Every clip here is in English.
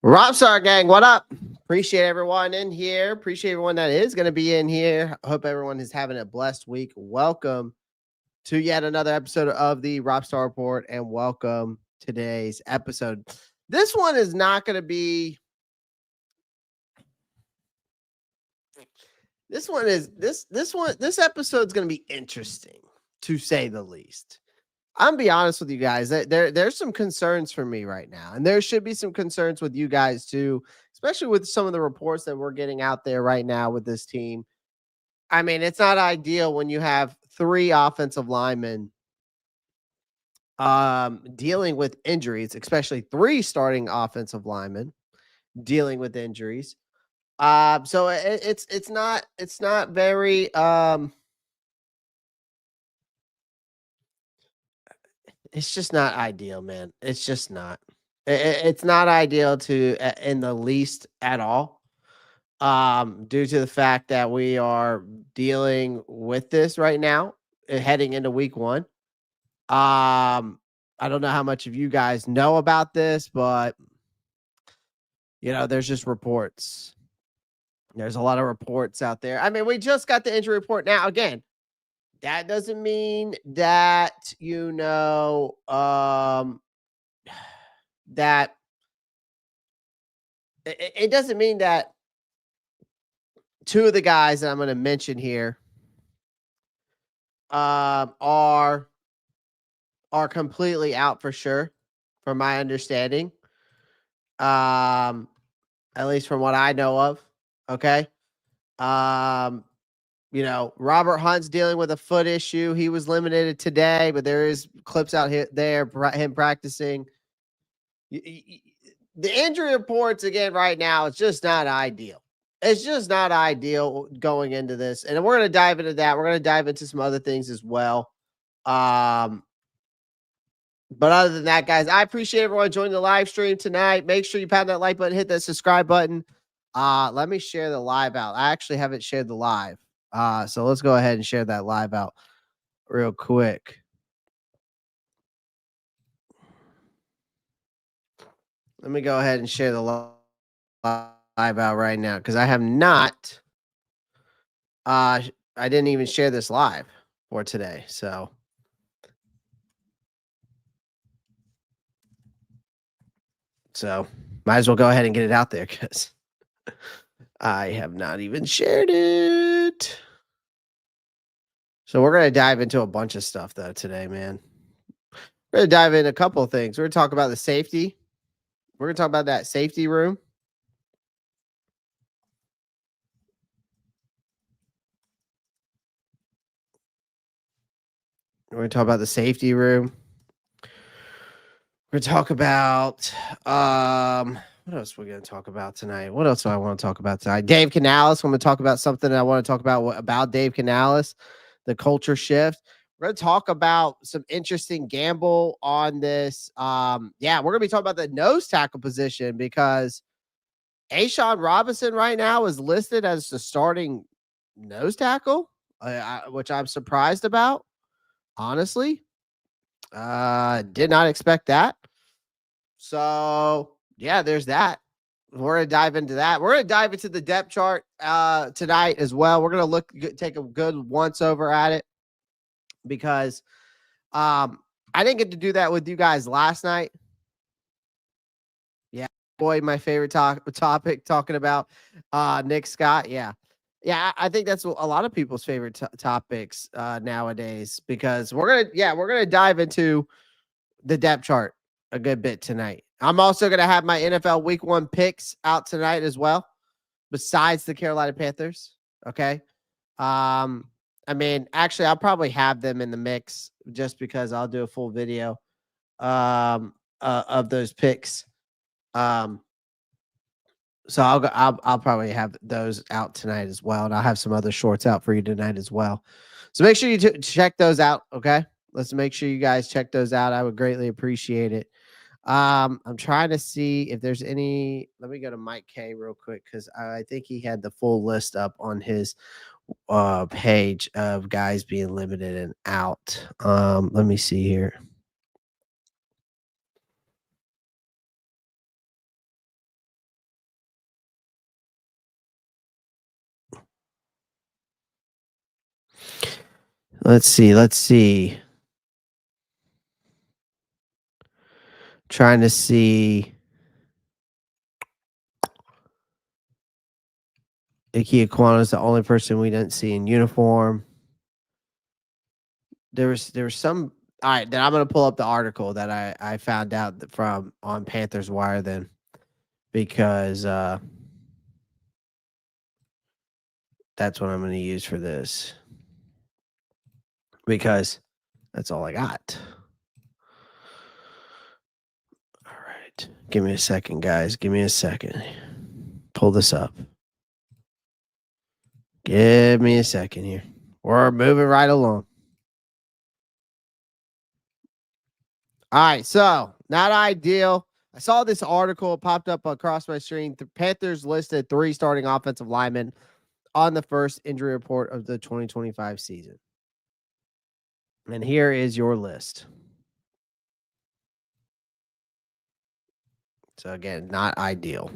Roppstar gang, what up? Appreciate everyone in here. Appreciate everyone that is going to be in here. Hope everyone is having a blessed week. Welcome to yet another episode of the Roppstar Report, and welcome today's episode. This one is not going to be. This episode's going to be interesting, to say the least. I'm gonna be honest with you guys. There's some concerns for me right now, and there should be some concerns with you guys too, especially with some of the reports that we're getting out there right now with this team. I mean, it's not ideal when you have three offensive linemen dealing with injuries, especially three starting offensive linemen dealing with injuries. So it's not very it's just not ideal, man. It's just not. It's not ideal to in the least at all. Due to the fact that we are dealing with this right now, heading into week one. I don't know how much of you guys know about this, but there's just reports. There's a lot of reports out there. I mean, we just got the injury report now. Again, that doesn't mean that that it doesn't mean that two of the guys that I'm going to mention here are completely out for sure, from my understanding. At least from what I know of. Okay. Robert Hunt's dealing with a foot issue. He was limited today, but there is clips out here there him practicing. The injury reports again right now, it's just not ideal. It's just not ideal going into this. And we're going to dive into that. We're going to dive into some other things as well. But other than that, guys, I appreciate everyone joining the live stream tonight. Make sure you pound that like button, hit that subscribe button. Let me share the live out. I actually haven't shared the live. So let's go ahead and share that live out real quick. Let me go ahead and share the live out right now, because I have not. I didn't even share this live for today, so. Might as well go ahead and get it out there, because I have not even shared it. So we're going to dive into a bunch of stuff, though, today, man. We're going to dive in a couple of things. We're going to talk about the safety. We're going to talk about that safety room. We're going to talk about the safety room. We're going to talk about what else we're going to talk about tonight? What else do I want to talk about tonight? Dave Canales. I'm going to talk about something I want to talk about Dave Canales, the culture shift. We're going to talk about some interesting gamble on this. We're going to be talking about the nose tackle position, because A'Shawn Robinson right now is listed as the starting nose tackle, which I'm surprised about, honestly. Did not expect that. So, yeah, there's that. We're going to dive into that. We're going to dive into the depth chart tonight as well. We're going to take a good once over at it, because I didn't get to do that with you guys last night. Yeah, boy, my favorite topic, talking about Nick Scott. Yeah, I think that's a lot of people's favorite topics nowadays, because we're gonna dive into the depth chart a good bit tonight. I'm also gonna have my NFL Week 1 picks out tonight as well, besides the Carolina Panthers. Okay. I mean, actually, I'll probably have them in the mix, just because I'll do a full video of those picks. So I'll probably have those out tonight as well, and I'll have some other shorts out for you tonight as well. So make sure you check those out. Okay, let's make sure you guys check those out. I would greatly appreciate it. I'm trying to see if there's any. Let me go to Mike K real quick, because I think he had the full list up on his page of guys being limited and out. Let me see here. Let's see. Trying to see. Ike Aquano is the only person we didn't see in uniform. There was some. All right, then I'm gonna pull up the article that I found out from on Panthers Wire then, because that's what I'm gonna use for this, because that's all I got. All right, give me a second, guys. Give me a second. Pull this up. Give me a second here. We're moving right along. All right, so not ideal. I saw this article popped up across my screen. The Panthers listed 3 starting offensive linemen on the first injury report of the 2025 season. And here is your list. So again, not ideal.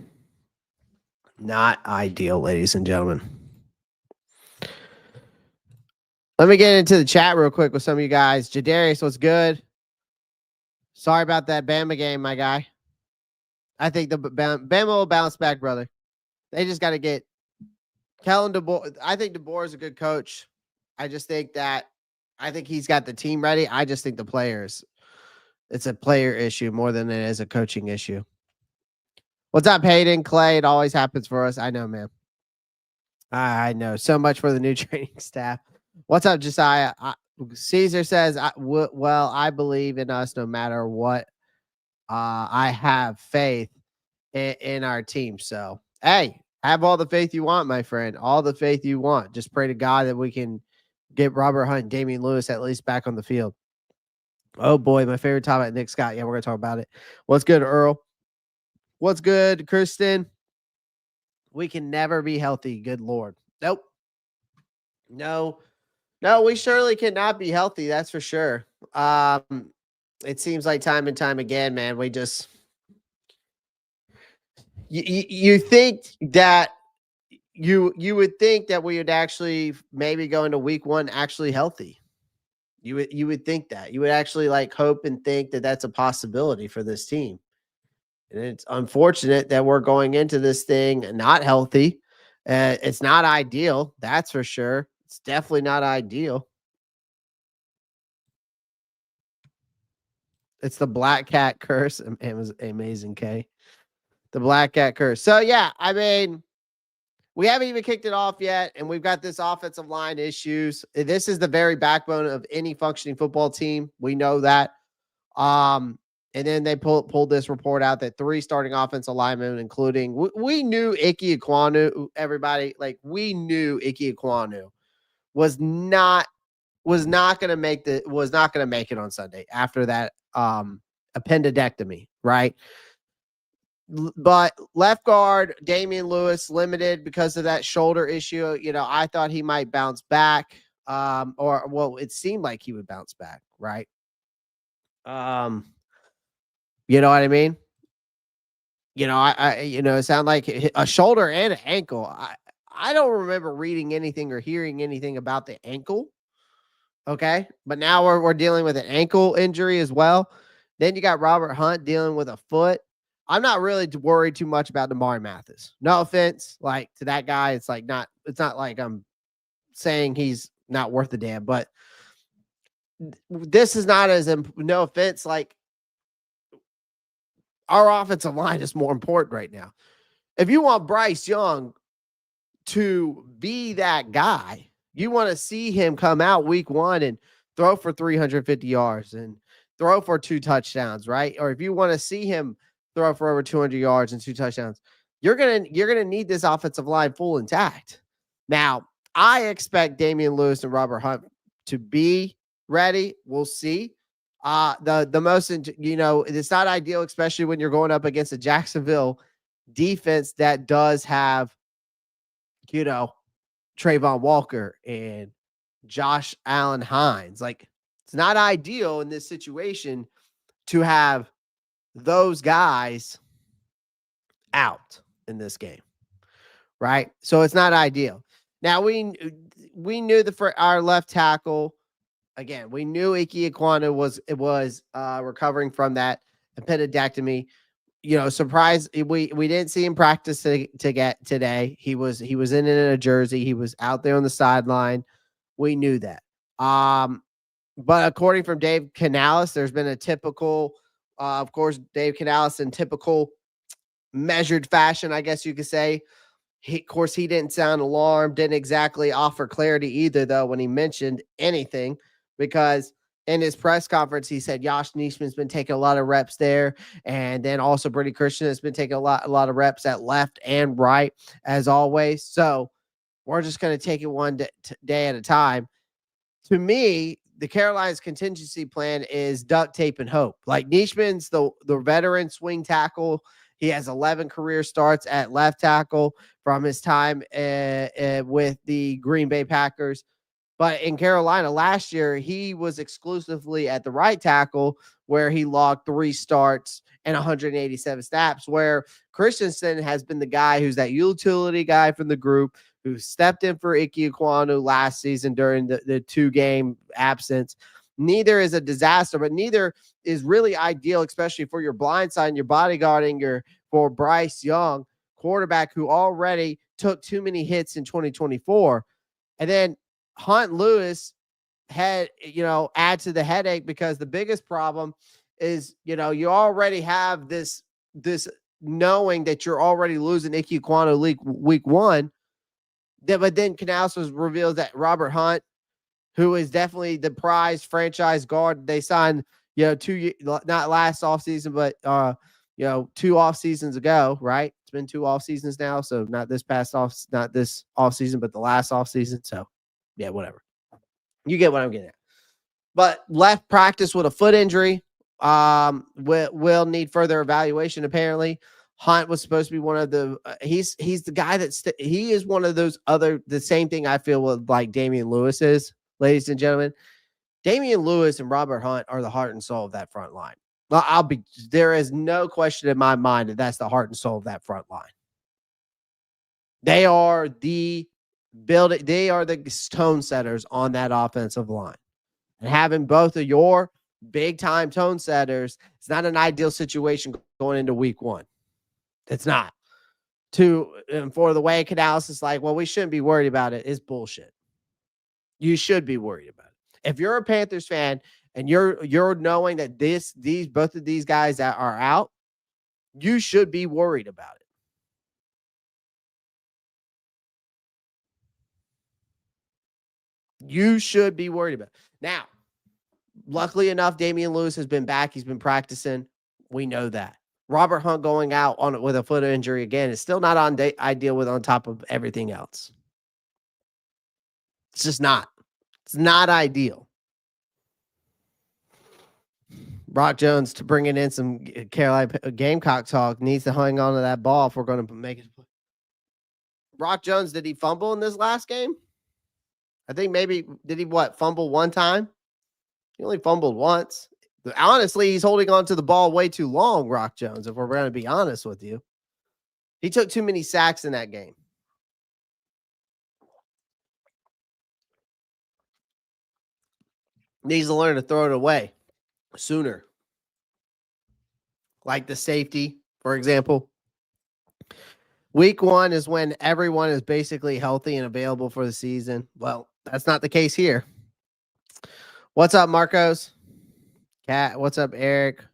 Not ideal, ladies and gentlemen. Let me get into the chat real quick with some of you guys. Jadarius, what's good? Sorry about that Bama game, my guy. I think the Bama will bounce back, brother. They just got to get Kellen DeBoer. I think DeBoer is a good coach. I think he's got the team ready. I just think the players, it's a player issue more than it is a coaching issue. What's up, Hayden? Clay, it always happens for us. I know, man. I know. So much for the new training staff. What's up, Josiah? Caesar says, well, I believe in us no matter what. I have faith in our team. So, hey, have all the faith you want, my friend. All the faith you want. Just pray to God that we can get Robert Hunt and Damian Lewis at least back on the field. Oh, boy, my favorite topic, Nick Scott. Yeah, we're going to talk about it. What's good, Earl? What's good, Kristen? We can never be healthy. Good Lord. Nope. No, we surely cannot be healthy. That's for sure. It seems like time and time again, man, we just, you think that you would think that we would actually maybe go into week 1 actually healthy. You would think that. You would actually like hope and think that that's a possibility for this team. And it's unfortunate that we're going into this thing not healthy. It's not ideal, that's for sure. It's definitely not ideal. It's the black cat curse. It was amazing, K. The black cat curse. So yeah, I mean, we haven't even kicked it off yet, and we've got this offensive line issues. This is the very backbone of any functioning football team. We know that. And then they pulled this report out that 3 starting offensive linemen, including we knew Ike Aquanu. Everybody, like, we knew Ike Aquanu was not going to make it on Sunday after that appendectomy, right? But left guard Damian Lewis limited because of that shoulder issue. You know, I thought he might bounce back, or well, it seemed like he would bounce back, right? You know what I mean? You know, it sounded like a shoulder and an ankle. I don't remember reading anything or hearing anything about the ankle. Okay, but now we're dealing with an ankle injury as well. Then you got Robert Hunt dealing with a foot. I'm not really worried too much about Damari Mathis. No offense, like, to that guy. It's not like I'm saying he's not worth a damn, but this is not no offense, like, our offensive line is more important right now. If you want Bryce Young to be that guy, you want to see him come out week 1 and throw for 350 yards and throw for 2 touchdowns, right? Or if you want to see him throw for over 200 yards and 2 touchdowns, you're going to need this offensive line full intact. Now, I expect Damian Lewis and Robert Hunt to be ready. We'll see. The most, it's not ideal, especially when you're going up against a Jacksonville defense that does have, Tre'von Walker and Josh Allen Hines. Like, it's not ideal in this situation to have those guys out in this game, right? So it's not ideal. Now we knew our left tackle Again, we knew Ike Ekwonu was recovering from that appendectomy. Surprise, we didn't see him practice to get today. He was in a jersey. He was out there on the sideline. We knew that. But according from Dave Canales, there's been a typical, of course, Dave Canales in typical measured fashion, I guess you could say. Of course, he didn't sound alarmed, didn't exactly offer clarity either, though, when he mentioned anything, because in his press conference, he said Josh Neesman's been taking a lot of reps there. And then also Brady Christian has been taking a lot of reps at left and right, as always. So we're just going to take it one day at a time. To me, the Carolinas contingency plan is duct tape and hope. Like Neesman's the veteran swing tackle. He has 11 career starts at left tackle from his time with the Green Bay Packers. But in Carolina last year, he was exclusively at the right tackle, where he logged 3 starts and 187 snaps, where Christensen has been the guy who's that utility guy from the group who stepped in for Ike Ekwonu last season during the 2-game absence. Neither is a disaster, but neither is really ideal, especially for your blind side and your bodyguarding for Bryce Young, quarterback who already took too many hits in 2024. And then Hunt Lewis add to the headache, because the biggest problem is, you already have this knowing that you're already losing Ike Ekwonu week 1. But then Canales reveals that Robert Hunt, who is definitely the prize franchise guard they signed, 2 not last offseason, but 2 off seasons ago, right? It's been 2 off seasons now, so not this off season, but the last off season. So yeah, whatever. You get what I'm getting at. But left practice with a foot injury. Will need further evaluation. Apparently, Hunt was supposed to be one of the. He's the guy he is one of those the same thing I feel with like Damian Lewis is, ladies and gentlemen. Damian Lewis and Robert Hunt are the heart and soul of that front line. There is no question in my mind that that's the heart and soul of that front line. They are the tone setters on that offensive line. And having both of your big time tone setters, it's not an ideal situation going into week 1. It's not. For the way Canales is like, well, we shouldn't be worried about it, is bullshit. You should be worried about it. If you're a Panthers fan and you're knowing that both of these guys that are out, you should be worried about it. You should be worried about it. Now, luckily enough, Damian Lewis has been back. He's been practicing. We know that. Robert Hunt going out with a foot injury again is still not ideal on top of everything else. It's just not. It's not ideal. Brock Jones to bringing in some Carolina Gamecock talk needs to hang on to that ball if we're going to make it. Brock Jones, did he fumble in this last game? I think maybe, did he fumble one time? He only fumbled once. Honestly, he's holding on to the ball way too long, Brock Jones, if we're going to be honest with you. He took too many sacks in that game. Needs to learn to throw it away sooner. Like the safety, for example. Week 1 is when everyone is basically healthy and available for the season. Well, that's not the case here. What's up, Marcos? Cat, what's up, Eric?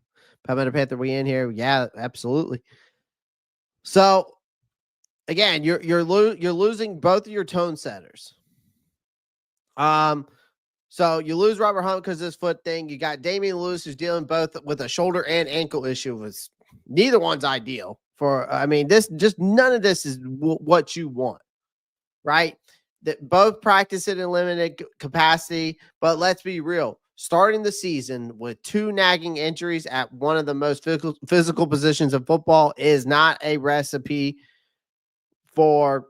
Palmetto Panther, we in here? Yeah, absolutely. So, again, you're losing both of your tone setters. So you lose Robert Hunt because of this foot thing. You got Damian Lewis, who's dealing both with a shoulder and ankle issue. Neither one's ideal none of this is what you want, right? That both practice it in limited capacity, but let's be real. Starting the season with 2 nagging injuries at one of the most physical positions of football is not a recipe for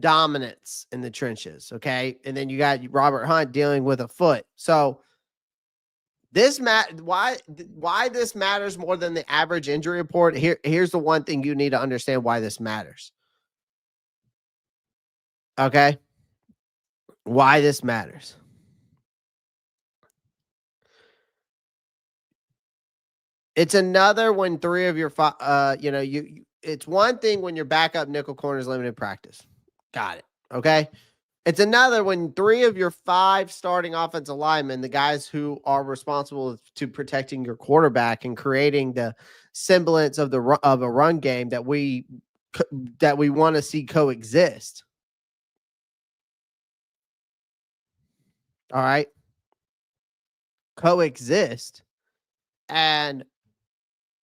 dominance in the trenches. Okay. And then you got Robert Hunt dealing with a foot. So why this matters more than the average injury report. Here's the one thing you need to understand why this matters. Okay. Why this matters. It's another when 3 of your it's one thing when your backup nickel corner is limited practice. Got it. Okay. It's another when 3 of your 5 starting offensive linemen, the guys who are responsible to protecting your quarterback and creating the semblance of of a run game that we want to see coexist. All right. Coexist. And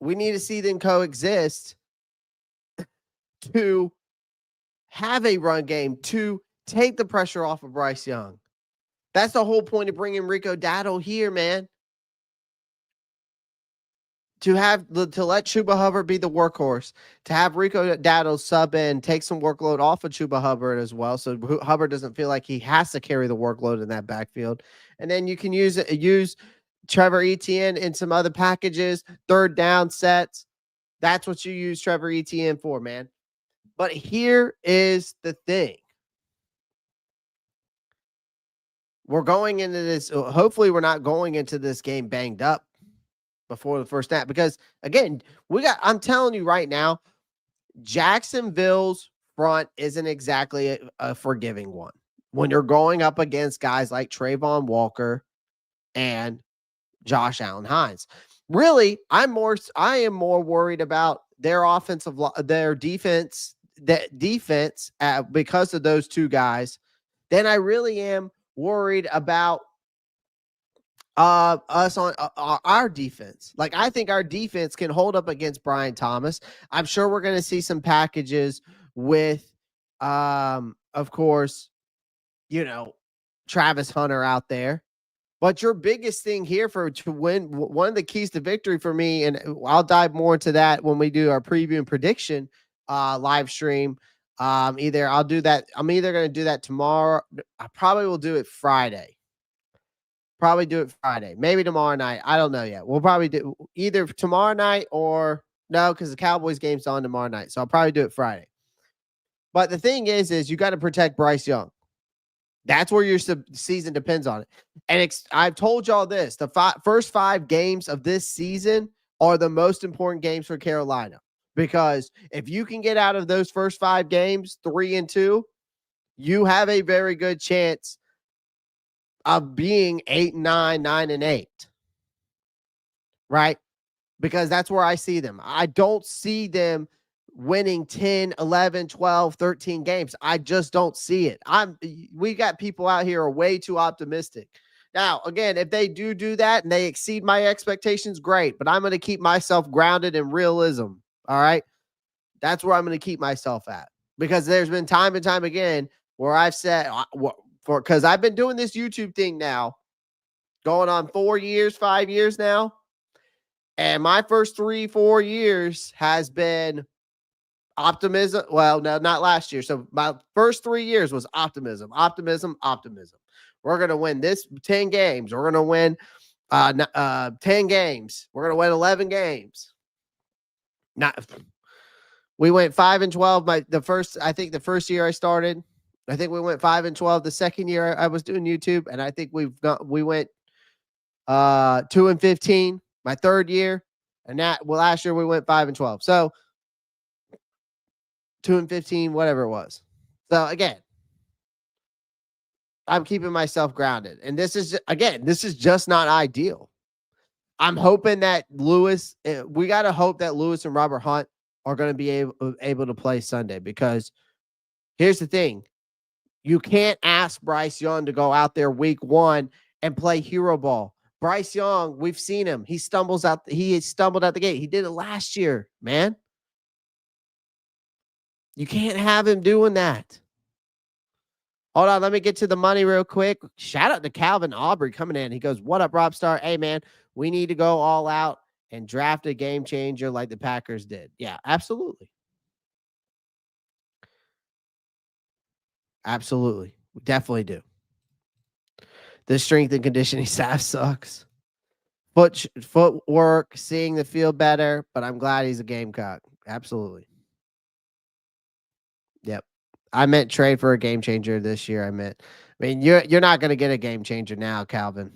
we need to see them coexist to have a run game to take the pressure off of Bryce Young. That's the whole point of bringing Rico Dowdle here, man. To let Chuba Hubbard be the workhorse, to have Rico Dowdle sub in, take some workload off of Chuba Hubbard as well, so Hubbard doesn't feel like he has to carry the workload in that backfield. And then you can use Trevor Etienne in some other packages, third down sets. That's what you use Trevor Etienne for, man. But here is the thing. We're going into this. Hopefully, we're not going into this game banged up before the first snap. Because, again, I'm telling you right now, Jacksonville's front isn't exactly a forgiving one. When you're going up against guys like Tre'von Walker and Josh Allen Hines. Really, I am more worried about their defense, because of those two guys, than I really am worried about us on our defense. Like, I think our defense can hold up against Brian Thomas. I'm sure we're going to see some packages with, of course, Travis Hunter out there. But your biggest thing here to win, one of the keys to victory for me, and I'll dive more into that when we do our preview and prediction live stream. I'm either going to do that tomorrow. I probably will do it Friday. Maybe tomorrow night. I don't know yet. We'll probably do either tomorrow night or no, because the Cowboys game's on tomorrow night. So I'll probably do it Friday. But the thing is you got to protect Bryce Young. That's where your season depends on it. And I've told y'all this. The first 5 games of this season are the most important games for Carolina. Because if you can get out of those first 5 games, 3-2, you have a very good chance of being 8-9, 9-8. Right? Because that's where I see them. I don't see them winning 10, 11, 12, 13 games. I just don't see it. We got people out here are way too optimistic. Now, again, if they do that and they exceed my expectations, great. But I'm going to keep myself grounded in realism. All right? That's where I'm going to keep myself at. Because there's been time and time again where I've said, because I've been doing this YouTube thing now, going on 4 years, 5 years now. And my first 3-4 years has been optimism. Well, no, not last year. So my first 3 years was optimism. We're going to win this 10 games. We're going to win 10 games. We're going to win 11 games. We went 5-12. I think the first year I started, I think we went 5-12. The second year I was doing YouTube, and I think we went 2-15. My third year, and last year we went 5-12. So 2-15, whatever it was. So again, I'm keeping myself grounded, and this is just not ideal. I'm hoping that we got to hope that Lewis and Robert Hunt are going to be able to play Sunday, because here's the thing. You can't ask Bryce Young to go out there week 1 and play hero ball. Bryce Young, we've seen him. He stumbled out the gate. He did it last year, man. You can't have him doing that. Hold on, let me get to the money real quick. Shout out to Calvin Aubrey coming in. He goes, "What up, Roppstar? Hey, man, we need to go all out and draft a game changer like the Packers did." Yeah, absolutely. Absolutely. We definitely do. The strength and conditioning staff sucks. Footwork, seeing the field better, but I'm glad he's a Gamecock. Absolutely. Yep. I meant trade for a game changer this year. I mean, you're not going to get a game changer now, Calvin.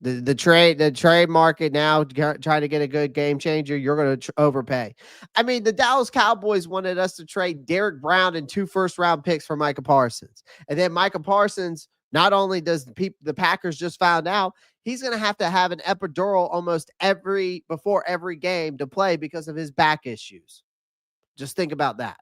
The trade market now trying to get a good game changer. You're going to overpay. I mean, the Dallas Cowboys wanted us to trade Derek Brown and 2 first-round picks for Micah Parsons, and then Micah Parsons. Not only does the Packers just found out, he's going to have an epidural almost before every game to play because of his back issues. Just think about that.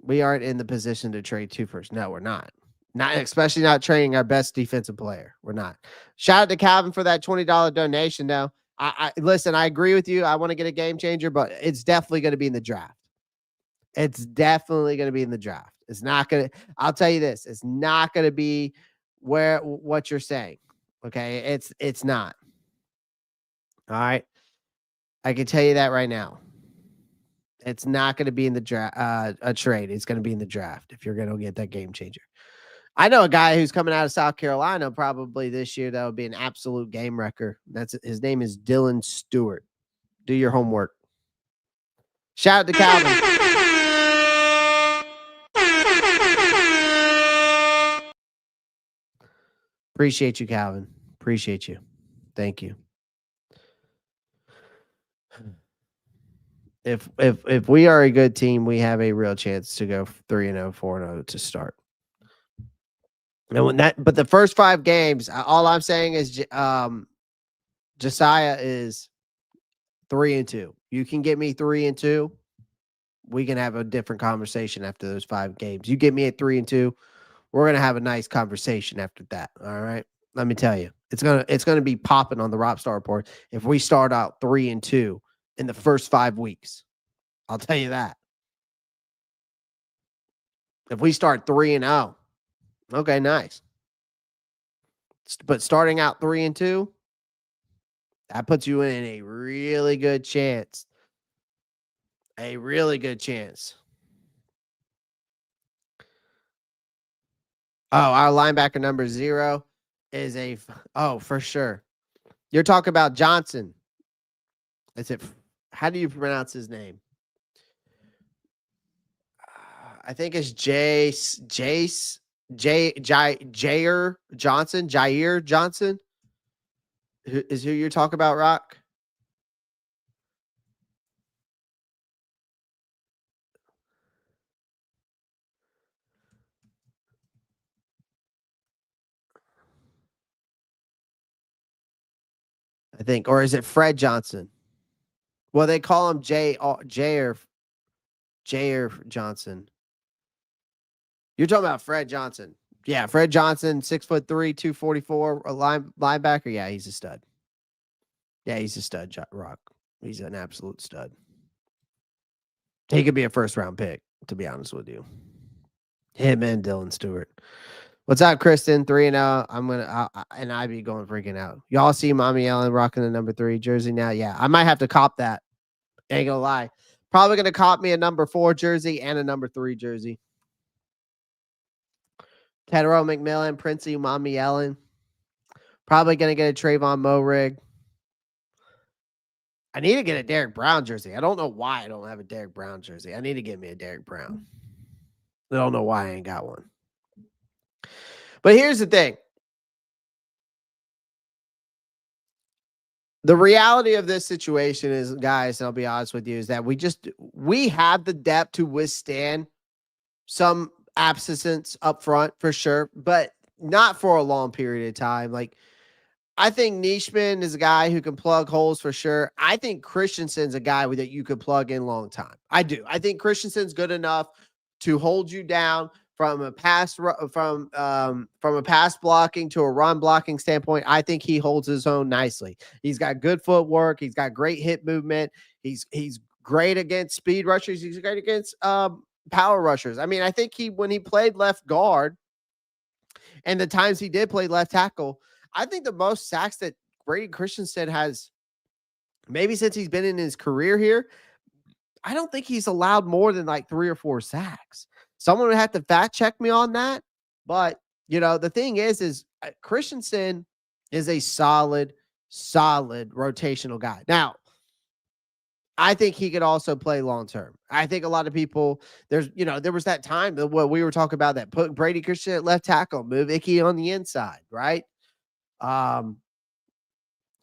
We aren't in the position to trade 2 first. No, we're not. Not especially not trading our best defensive player. We're not. Shout out to Calvin for that $20 donation. Though, I listen. I agree with you. I want to get a game changer, but it's definitely going to be in the draft. It's definitely going to be in the draft. It's not going to. I'll tell you this. It's not going to be what you're saying. Okay, it's not. All right, I can tell you that right now. It's not going to be in the draft. A trade. It's going to be in the draft if you're going to get that game changer. I know a guy who's coming out of South Carolina probably this year that would be an absolute game wrecker. His name is Dylan Stewart. Do your homework. Shout out to Calvin. Appreciate you, Calvin. Appreciate you. Thank you. If we are a good team, we have a real chance to go 3-0, 4-0 to start. And but the first 5 games, all I'm saying is Josiah is 3-2. You can get me 3-2. We can have a different conversation after those 5 games. You get me at 3-2, we're gonna have a nice conversation after that. All right. Let me tell you, it's gonna be popping on the Roppstar report if we start out 3-2 in the first 5 weeks. I'll tell you that. If we start 3-0, okay, nice. But starting out 3-2, that puts you in a really good chance. A really good chance. Oh, our linebacker number 0 is for sure. You're talking about Johnson. Is it? How do you pronounce his name? I think it's Jair Johnson. Who you're talking about, Rock? I think, or is it Fred Johnson? Well, they call him Jair Johnson. You're talking about Fred Johnson. Yeah, Fred Johnson, 6'3", 244, a linebacker. Yeah, he's a stud. Yeah, he's a stud, Rock. He's an absolute stud. He could be a first-round pick, to be honest with you. Him and Dylan Stewart. What's up, Kristen? 3-0. And I be going freaking out. Y'all see Mommy Ellen rocking the number 3 jersey now? Yeah, I might have to cop that. Ain't gonna lie. Probably gonna cop me a number 4 jersey and a number 3 jersey. Tedero McMillan, Princey, Mommy Ellen. Probably gonna get a Tre'von Morig. I need to get a Derek Brown jersey. I don't know why I don't have a Derek Brown jersey. I need to get me a Derek Brown. I don't know why I ain't got one. But here's the thing. The reality of this situation is, guys, and I'll be honest with you, is that we have the depth to withstand some absence up front for sure, but not for a long period of time. Like, I think Nishman is a guy who can plug holes for sure. I think Christensen's a guy that you could plug in long time. I do. I think Christensen's good enough to hold you down from a pass blocking to a run blocking standpoint. I think he holds his own nicely. He's got good footwork. He's got great hip movement. He's great against speed rushers. He's great against power rushers. I mean, I think when he played left guard and the times he did play left tackle, I think the most sacks that Brady Christensen has, maybe since he's been in his career here, I don't think he's allowed more than like 3 or 4 sacks. Someone would have to fact check me on that. But, the thing is Christensen is a solid rotational guy. Now, I think he could also play long term. I think a lot of people there was that time that what we were talking about that put Brady Christian at left tackle, move Icky on the inside, right? Um,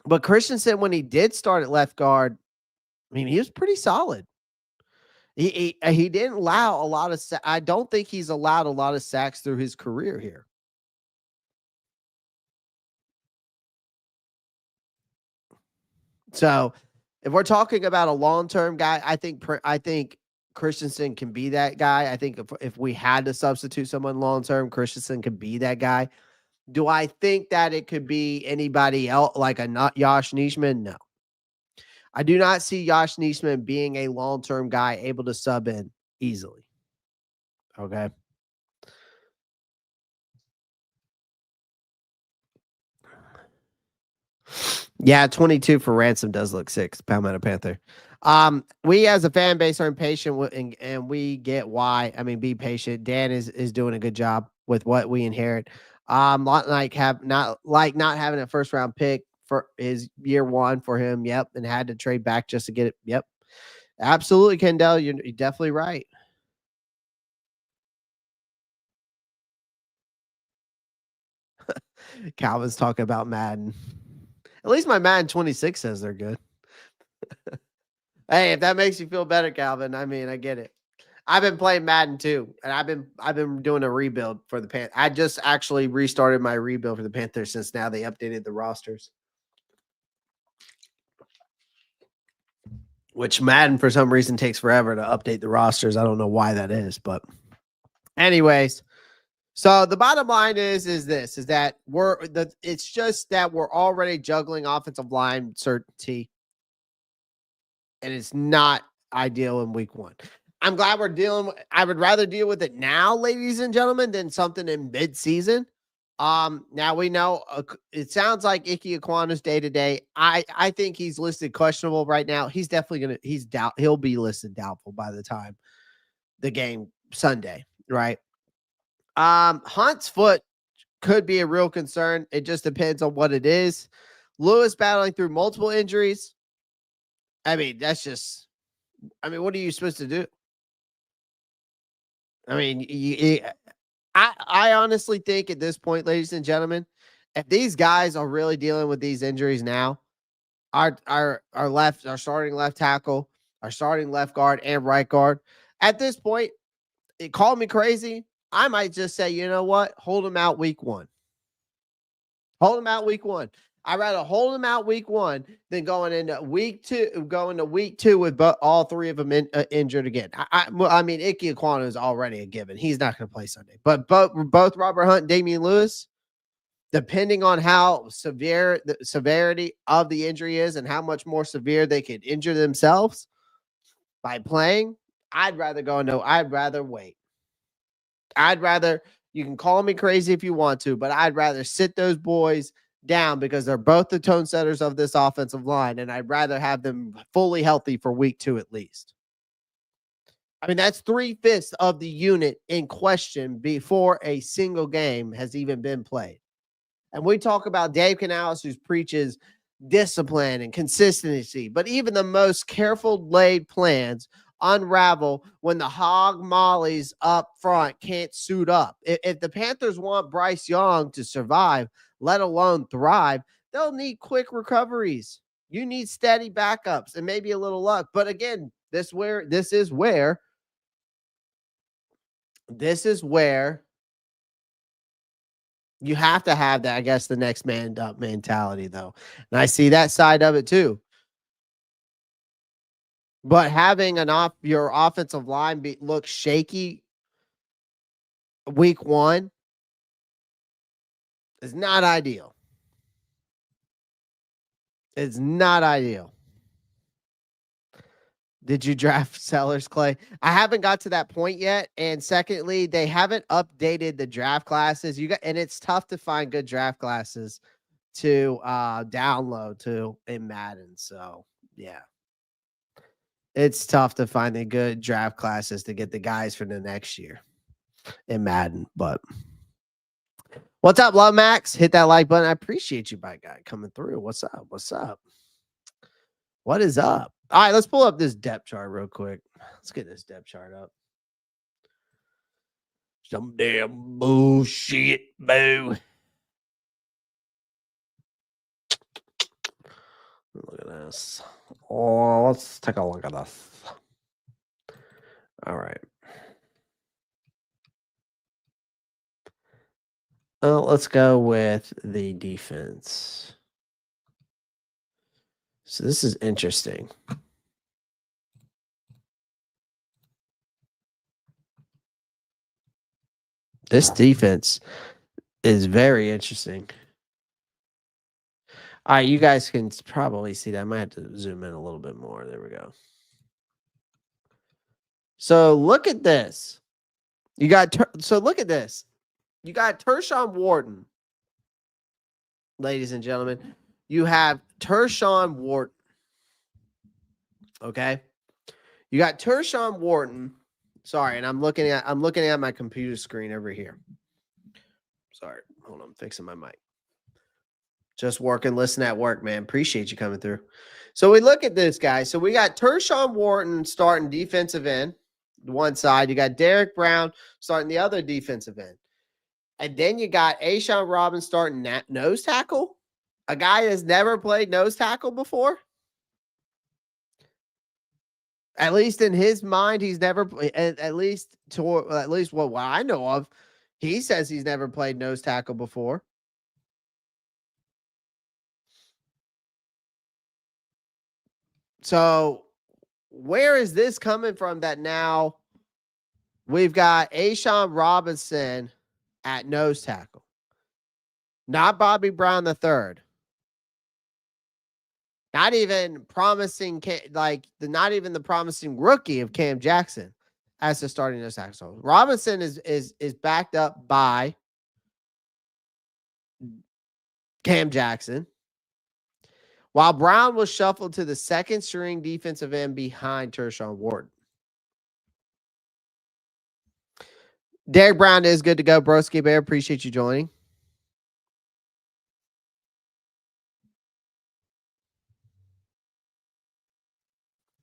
but Christensen, when he did start at left guard, I mean, he was pretty solid. He didn't allow a lot of I don't think he's allowed a lot of sacks through his career here. So, if we're talking about a long-term guy, I think Christensen can be that guy. I think if we had to substitute someone long-term, Christensen could be that guy. Do I think that it could be anybody else like a not Josh Nischman? No. I do not see Josh Nischman being a long-term guy able to sub in easily. Okay. Yeah, 22 for Ransom does look sick. Palmetto Panther. We as a fan base are impatient and we get why. I mean, be patient. Dan is doing a good job with what we inherit. Not having a first round pick for his year one for him. Yep, and had to trade back just to get it. Yep, absolutely, Kendall. You're definitely right. Calvin's talking about Madden. At least my Madden 26 says they're good. Hey, if that makes you feel better, Calvin, I mean, I get it. I've been playing Madden too, and I've been doing a rebuild for the Panthers. I just actually restarted my rebuild for the Panthers since now they updated the rosters. Which Madden for some reason takes forever to update the rosters. I don't know why that is, but anyways, so the bottom line is that it's just that we're already juggling offensive line certainty, and it's not ideal in week one. I'm glad we're dealing with I would rather deal with it now, ladies and gentlemen, than something in mid-season. Now we know it sounds like Ike Ekwuanu's day to day. I think he's listed questionable right now. He's definitely he'll be listed doubtful by the time the game Sunday, right? Hunt's foot could be a real concern. It just depends on what it is. Lewis battling through multiple injuries. I mean, what are you supposed to do? I mean, I honestly think at this point, ladies and gentlemen, if these guys are really dealing with these injuries now, our starting left tackle, our starting left guard and right guard, at this point, call me crazy. I might just say, you know what? Hold them out week one. Hold them out week one. I'd rather hold them out week one than going into week two with all three of them injured again. I mean, Ike Ekwonu is already a given. He's not going to play Sunday. But both Robert Hunt and Damian Lewis, depending on how severe the severity of the injury is and how much more severe they could injure themselves by playing, I'd rather wait. You can call me crazy if you want to, but I'd rather sit those boys down because they're both the tone setters of this offensive line, and I'd rather have them fully healthy for week two at least. I mean, that's 3/5 of the unit in question before a single game has even been played. And we talk about Dave Canales, who preaches discipline and consistency, but even the most careful laid plans unravel when the hog mollies up front can't suit up. If the Panthers want Bryce Young to survive, let alone thrive, they'll need quick recoveries. You need steady backups and maybe a little luck. But again, this is where you have to have that, I guess, the next man up mentality, though. And I see that side of it too. But having your offensive line look shaky week one is not ideal. It's not ideal. Did you draft Sellers, Clay? I haven't got to that point yet. And secondly, they haven't updated the draft classes. And it's tough to find good draft classes to download to in Madden. So yeah. It's tough to find the good draft classes to get the guys for the next year in Madden. But what's up, Love Max? Hit that like button. I appreciate you, by guy, coming through. What's up? What's up? What is up? All right, let's pull up this depth chart real quick. Let's get this depth chart up. Some damn bullshit, boo. Look at this. Oh, let's take a look at this. All right. Well, let's go with the defense. So this is interesting. This defense is very interesting. All right, you guys can probably see that. I might have to zoom in a little bit more. There we go. So look at this. You got so look at this. You got Tershawn Wharton, ladies and gentlemen. You have Tershawn Wharton. Okay. You got Tershawn Wharton. Sorry, and I'm looking at my computer screen over here. Sorry. Hold on, I'm fixing my mic. Just working, listen at work, man. Appreciate you coming through. So we look at this, guys. So we got Tershawn Wharton starting defensive end, one side. You got Derek Brown starting the other defensive end. And then you got A'Shawn Robinson starting nose tackle. A guy that's never played nose tackle before. At least in his mind, he's never. At least what I know of, he says he's never played nose tackle before. So, where is this coming from? That now we've got A'Shawn Robinson at nose tackle, not Bobby Brown III. Not even promising, not even the promising rookie of Cam Jackson as the starting nose tackle. So Robinson is backed up by Cam Jackson, while Brown was shuffled to the second string defensive end behind Tershawn Wharton. Derek Brown is good to go, Broski Bear. Appreciate you joining.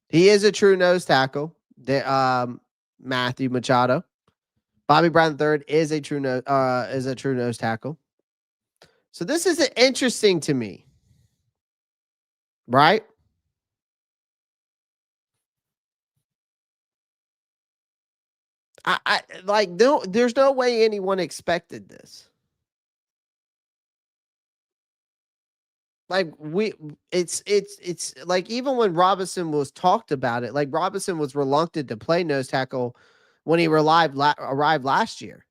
He is a true nose tackle. Matthew Machado. Bobby Brown III is a true nose tackle. So this is interesting to me, right? I like no. There's no way anyone expected this. Like it's like even when Robinson was talked about it, like Robinson was reluctant to play nose tackle when he arrived last year.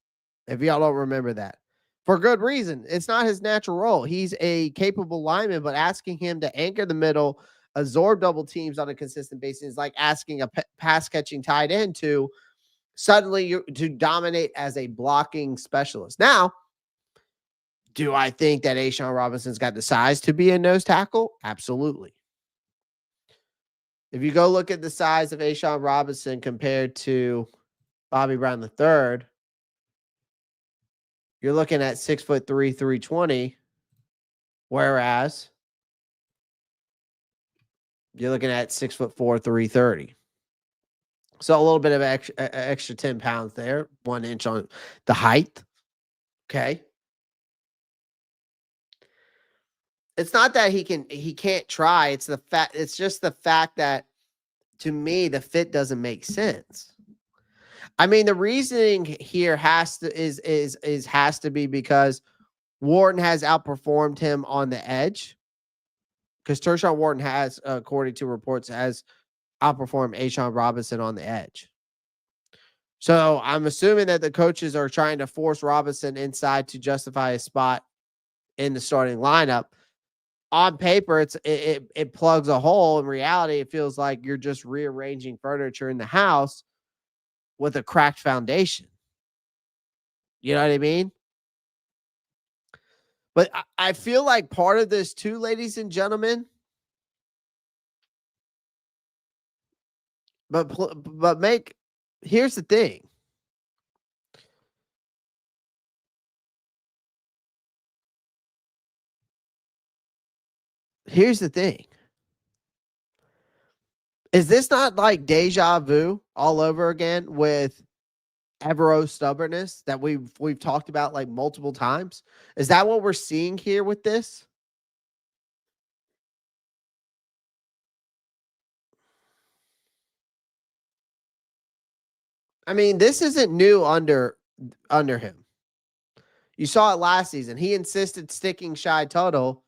If y'all don't remember that, for good reason. It's not his natural role. He's a capable lineman, but asking him to anchor the middle, absorb double teams on a consistent basis is like asking a pass catching tight end to suddenly to dominate as a blocking specialist. Now, do I think that A'Shawn Robinson's got the size to be a nose tackle? Absolutely. If you go look at the size of A'Shawn Robinson compared to Bobby Brown III, you're looking at 6'3", 320, whereas you're looking at 6'4", 330. So a little bit of extra 10 pounds there, 1 inch on the height. Okay. It's not that he can't try. It's just the fact that to me the fit doesn't make sense. I mean, the reasoning here has to be because Wharton has outperformed him on the edge. Because Tershawn Wharton has, according to reports, has outperformed A'Shawn Robinson on the edge. So I'm assuming that the coaches are trying to force Robinson inside to justify a spot in the starting lineup. On paper, it plugs a hole. In reality, it feels like you're just rearranging furniture in the house with a cracked foundation. You know what I mean? But I feel like part of this too, ladies and gentlemen. Here's the thing. Here's the thing. Is this not like deja vu all over again with Evero's stubbornness that we've talked about like multiple times? Is that what we're seeing here with this? I mean, this isn't new under him. You saw it last season. He insisted sticking Shy Tuttle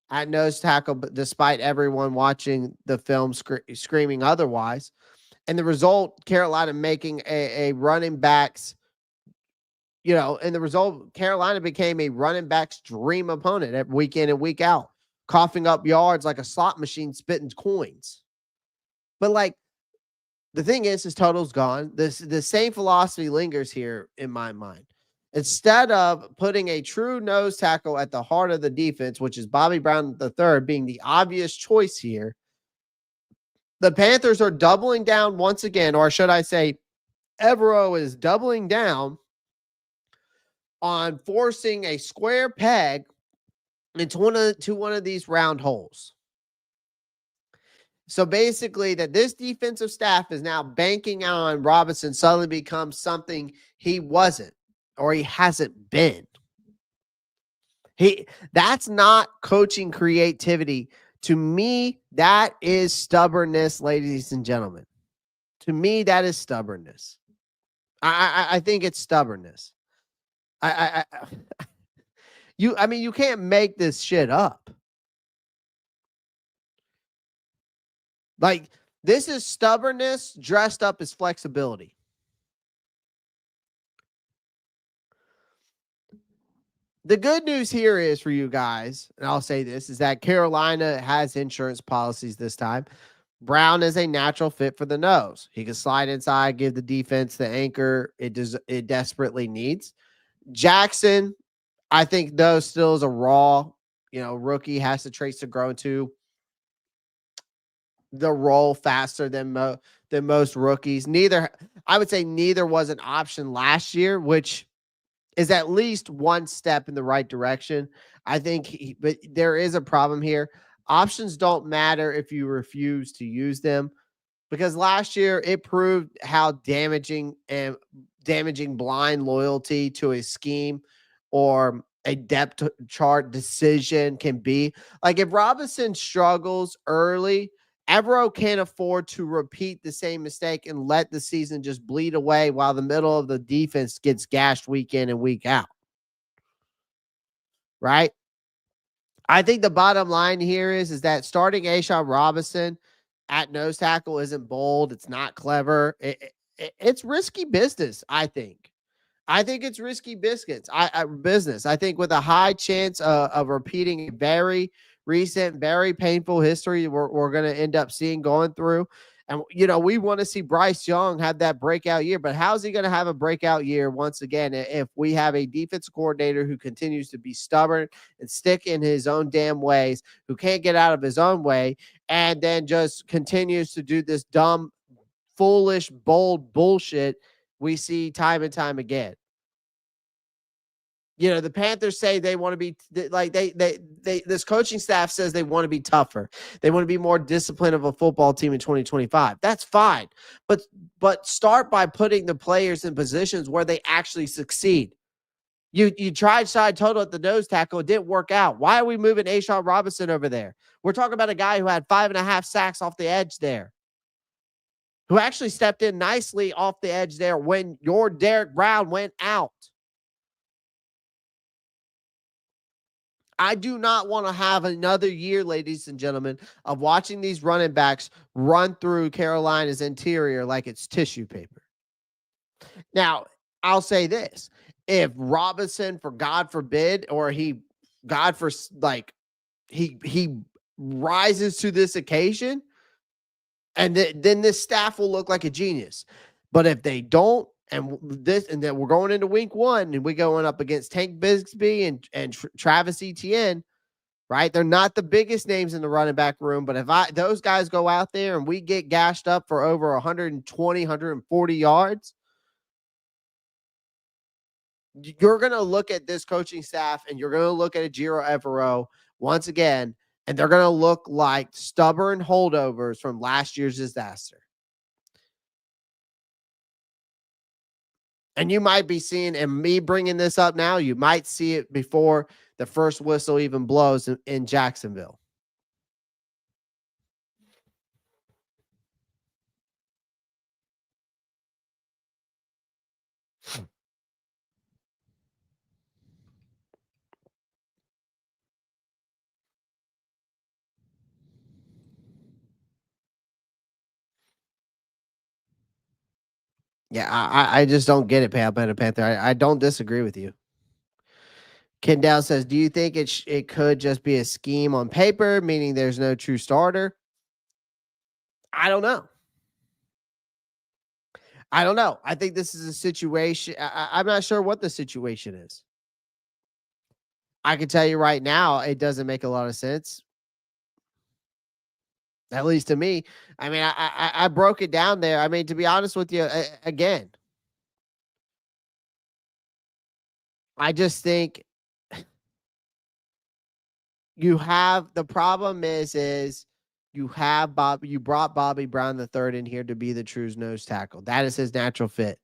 at nose tackle, but despite everyone watching the film screaming otherwise. And the result, Carolina making a running backs, and the result, Carolina became a running backs dream opponent every week in and week out, coughing up yards like a slot machine spitting coins. But like the thing is Total's gone. The same philosophy lingers here in my mind. Instead of putting a true nose tackle at the heart of the defense, which is Bobby Brown III being the obvious choice here, the Panthers are doubling down once again, or should I say, Evero is doubling down on forcing a square peg into one of these round holes. So basically, that this defensive staff is now banking on Robinson suddenly becomes something he wasn't or he hasn't been. That's not coaching creativity. To me, that is stubbornness, ladies and gentlemen. To me, that is stubbornness. I think it's stubbornness. You can't make this shit up. Like, this is stubbornness dressed up as flexibility. The good news here is for you guys, and I'll say this, is that Carolina has insurance policies this time. Brown is a natural fit for the nose. He can slide inside, give the defense the anchor it desperately needs. Jackson, I think, though, still is a raw, rookie, has the traits to grow into the role faster than most rookies. I would say neither was an option last year, which is at least one step in the right direction. I think, but there is a problem here. Options don't matter if you refuse to use them, because last year it proved how damaging blind loyalty to a scheme or a depth chart decision can be. Like, if Robinson struggles early, Evero can't afford to repeat the same mistake and let the season just bleed away while the middle of the defense gets gashed week in and week out. Right? I think the bottom line here is that starting Ashawn Robinson at nose tackle isn't bold. It's not clever. It's risky business, I think. I think it's risky business. I think with a high chance of repeating a very recent, very painful history we're going to end up seeing going through. And, we want to see Bryce Young have that breakout year. But how is he going to have a breakout year once again if we have a defensive coordinator who continues to be stubborn and stick in his own damn ways, who can't get out of his own way, and then just continues to do this dumb, foolish, bold bullshit we see time and time again? The Panthers say they want to be like this coaching staff says they want to be tougher. They want to be more disciplined of a football team in 2025. That's fine. But start by putting the players in positions where they actually succeed. You tried Side Total at the nose tackle. It didn't work out. Why are we moving Ashawn Robinson over there? We're talking about a guy who had 5.5 sacks off the edge there, who actually stepped in nicely off the edge there when your Derek Brown went out. I do not want to have another year, ladies and gentlemen, of watching these running backs run through Carolina's interior like it's tissue paper. Now, I'll say this. If Robinson, for God forbid, or he rises to this occasion, and then this staff will look like a genius. But if they don't, and then we're going into week 1, and we're going up against Tank Bigsby and Travis Etienne, right? They're not the biggest names in the running back room, but if those guys go out there and we get gashed up for over 120, 140 yards, you're going to look at this coaching staff and you're going to look at Ejiro Evero once again And they're going to look like stubborn holdovers from last year's disaster. And you might be seeing, and me bringing this up now, you might see it before the first whistle even blows in Jacksonville. Yeah, I just don't get it, Panther. I don't disagree with you. Kendall says, do you think it could just be a scheme on paper, meaning there's no true starter? I don't know. I think this is a situation. I'm not sure what the situation is. I can tell you right now, it doesn't make a lot of sense. At least to me. I mean, I broke it down there. I mean, to be honest with you, again, I just think you have the problem is you brought Bobby Brown the third in here to be the true nose tackle. That is his natural fit.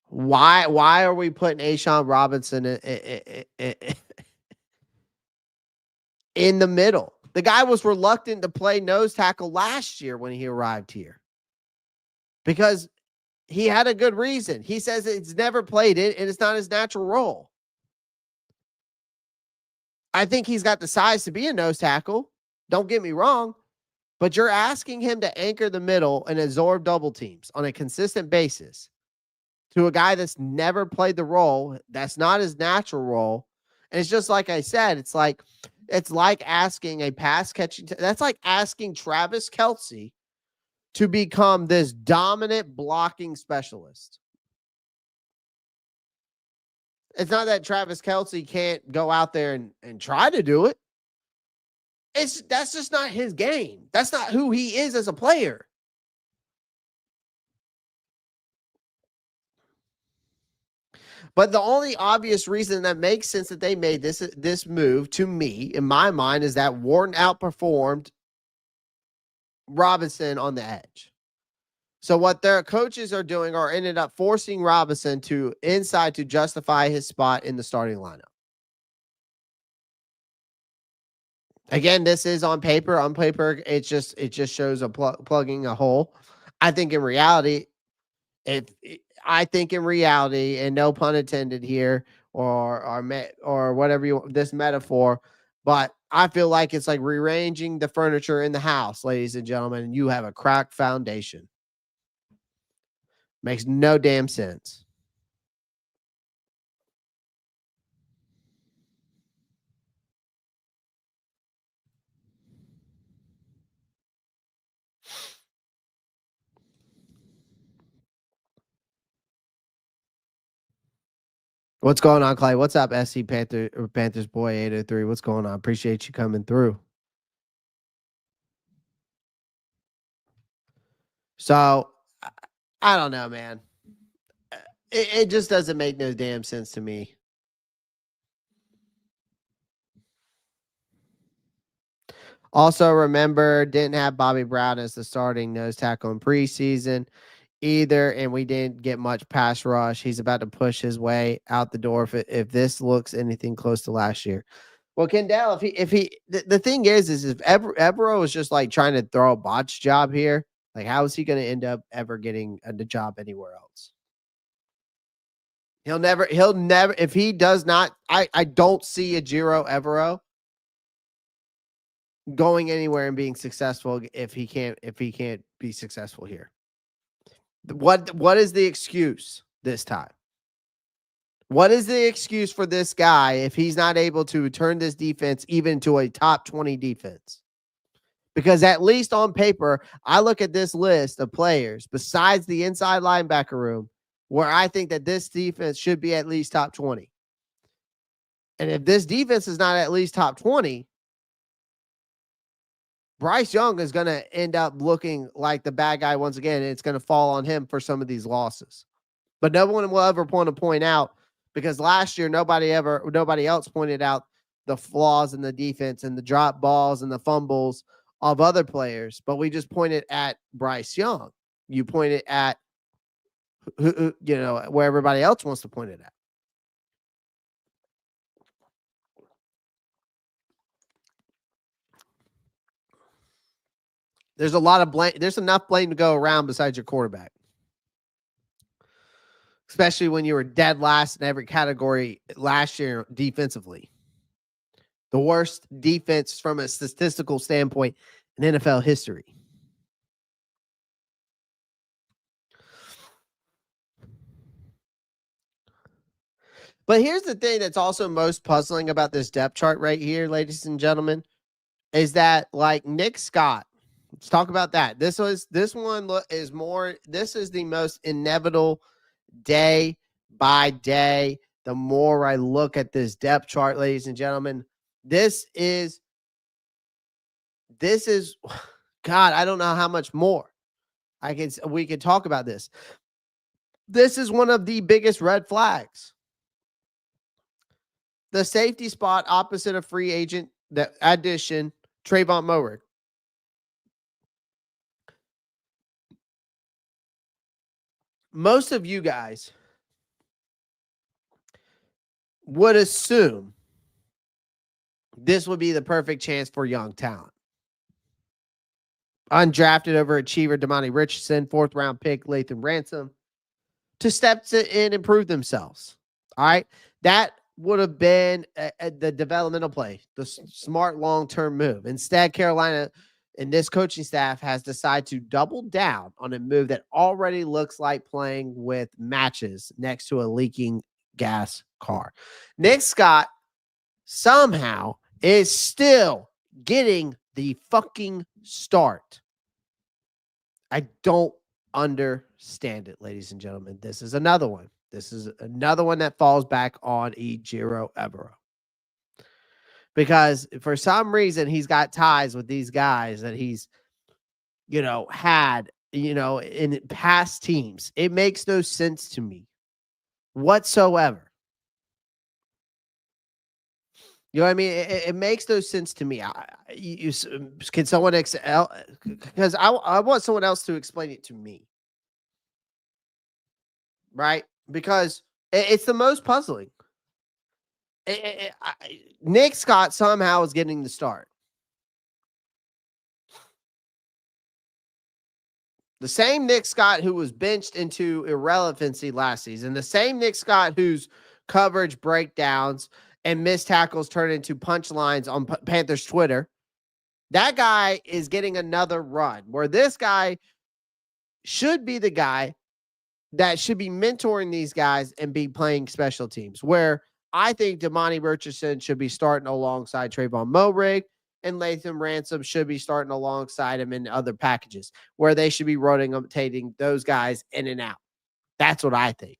Why are we putting Ashawn Robinson in the middle? The guy was reluctant to play nose tackle last year when he arrived here because he had a good reason. He says it's never played it and it's not his natural role. I think he's got the size to be a nose tackle. Don't get me wrong, but you're asking him to anchor the middle and absorb double teams on a consistent basis to a guy that's never played the role. That's not his natural role. And it's just like I said, it's like asking a pass catching. That's like asking Travis Kelce to become this dominant blocking specialist. It's not that Travis Kelce can't go out there and try to do it. That's just not his game. That's not who he is as a player. But the only obvious reason that makes sense that they made this move to me, in my mind, is that Wharton outperformed Robinson on the edge. So what their coaches are doing are ended up forcing Robinson to inside to justify his spot in the starting lineup. Again, this is on paper. On paper, it just shows a plugging a hole. I think in reality, and no pun intended here, or whatever this metaphor, but I feel like it's like rearranging the furniture in the house, ladies and gentlemen, and you have a cracked foundation. Makes no damn sense. What's going on, Clay? What's up, SC Panthers boy 803? What's going on? Appreciate you coming through. So, I don't know, man. It just doesn't make no damn sense to me. Also, remember, didn't have Bobby Brown as the starting nose tackle in preseason either, and we didn't get much pass rush. He's about to push his way out the door if this looks anything close to last year. Well, Kendall, the thing is if Evero is just like trying to throw a botch job here, like how is he going to end up ever getting a job anywhere else? He'll never, if he does not, I don't see a Jiro Evero going anywhere and being successful if he can't be successful here. What is the excuse this time? What is the excuse for this guy if he's not able to turn this defense even to a top 20 defense? Because at least on paper, I look at this list of players besides the inside linebacker room where I think that this defense should be at least top 20. And if this defense is not at least top 20, Bryce Young is going to end up looking like the bad guy once again, and it's going to fall on him for some of these losses. But no one will ever point out, because last year nobody else pointed out the flaws in the defense and the drop balls and the fumbles of other players, but we just pointed at Bryce Young. You pointed at where everybody else wants to point it at. There's a lot of blame. There's enough blame to go around besides your quarterback, especially when you were dead last in every category last year defensively. The worst defense from a statistical standpoint in NFL history. But here's the thing that's also most puzzling about this depth chart right here, ladies and gentlemen, is that like Nick Scott. Let's talk about that. This is the most inevitable day by day. The more I look at this depth chart, ladies and gentlemen, this is God, I don't know how much more we could talk about this. This is one of the biggest red flags. The safety spot opposite a free agent, the addition, Tre'von Moehrig. Most of you guys would assume this would be the perfect chance for young talent. Undrafted overachiever Damani Richardson, 4th round pick Lathan Ransom, to step in and improve themselves. All right. That would have been the developmental play, the smart long-term move. Instead, Carolina and this coaching staff has decided to double down on a move that already looks like playing with matches next to a leaking gas car. Nick Scott somehow is still getting the fucking start. I don't understand it, ladies and gentlemen. This is another one. This is another one that falls back on Ejiro Evero. Because for some reason, he's got ties with these guys that he's, had, in past teams. It makes no sense to me whatsoever. You know what I mean? It makes no sense to me. Can someone because I want someone else to explain it to me. Right? Because it's the most puzzling. Nick Scott somehow is getting the start. The same Nick Scott who was benched into irrelevancy last season, the same Nick Scott whose coverage breakdowns and missed tackles turn into punchlines on Panthers Twitter, that guy is getting another run where this guy should be the guy that should be mentoring these guys and be playing special teams, where I think Damani Richardson should be starting alongside Tre'von Moehrig, and Lathan Ransom should be starting alongside him in other packages, where they should be rotating those guys in and out. That's what I think.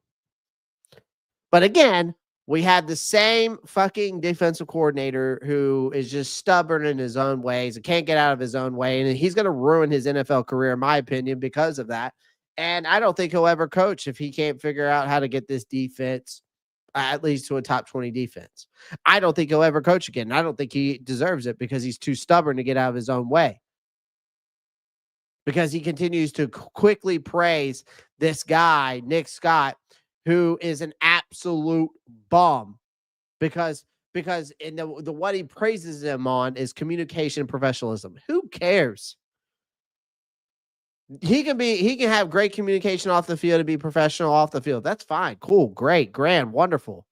But again, we have the same fucking defensive coordinator who is just stubborn in his own ways and can't get out of his own way. And he's going to ruin his NFL career, in my opinion, because of that. And I don't think he'll ever coach if he can't figure out how to get this defense at least to a top 20 defense. I don't think he'll ever coach again. I don't think he deserves it because he's too stubborn to get out of his own way. Because he continues to quickly praise this guy, Nick Scott, who is an absolute bum. Because in the what he praises him on is communication and professionalism. Who cares? He can have great communication off the field and be professional off the field. That's fine. Cool. Great. Grand. Wonderful.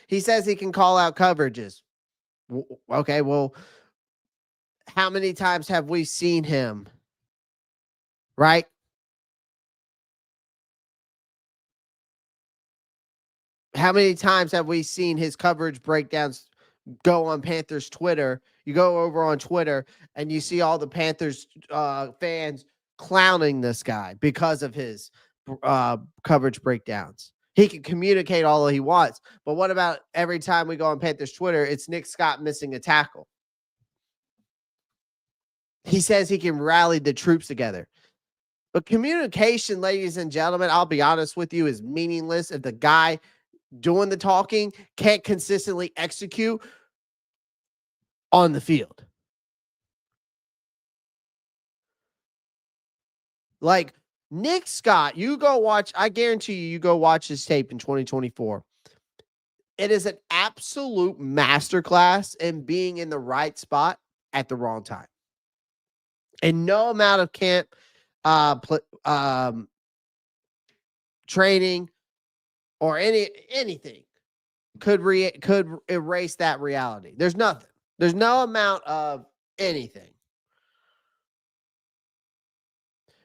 He says he can call out coverages. Okay. Well, how many times have we seen him? Right? How many times have we seen his coverage breakdowns go on Panthers Twitter? You go over on Twitter and you see all the Panthers fans clowning this guy because of his coverage breakdowns. He can communicate all he wants, but what about every time we go on Panthers Twitter, it's Nick Scott missing a tackle? He says he can rally the troops together. But communication, ladies and gentlemen, I'll be honest with you, is meaningless if the guy doing the talking, can't consistently execute on the field. Like Nick Scott, you go watch, I guarantee you go watch his tape in 2024. It is an absolute masterclass in being in the right spot at the wrong time. And no amount of camp training or anything could erase that reality. There's nothing. There's no amount of anything.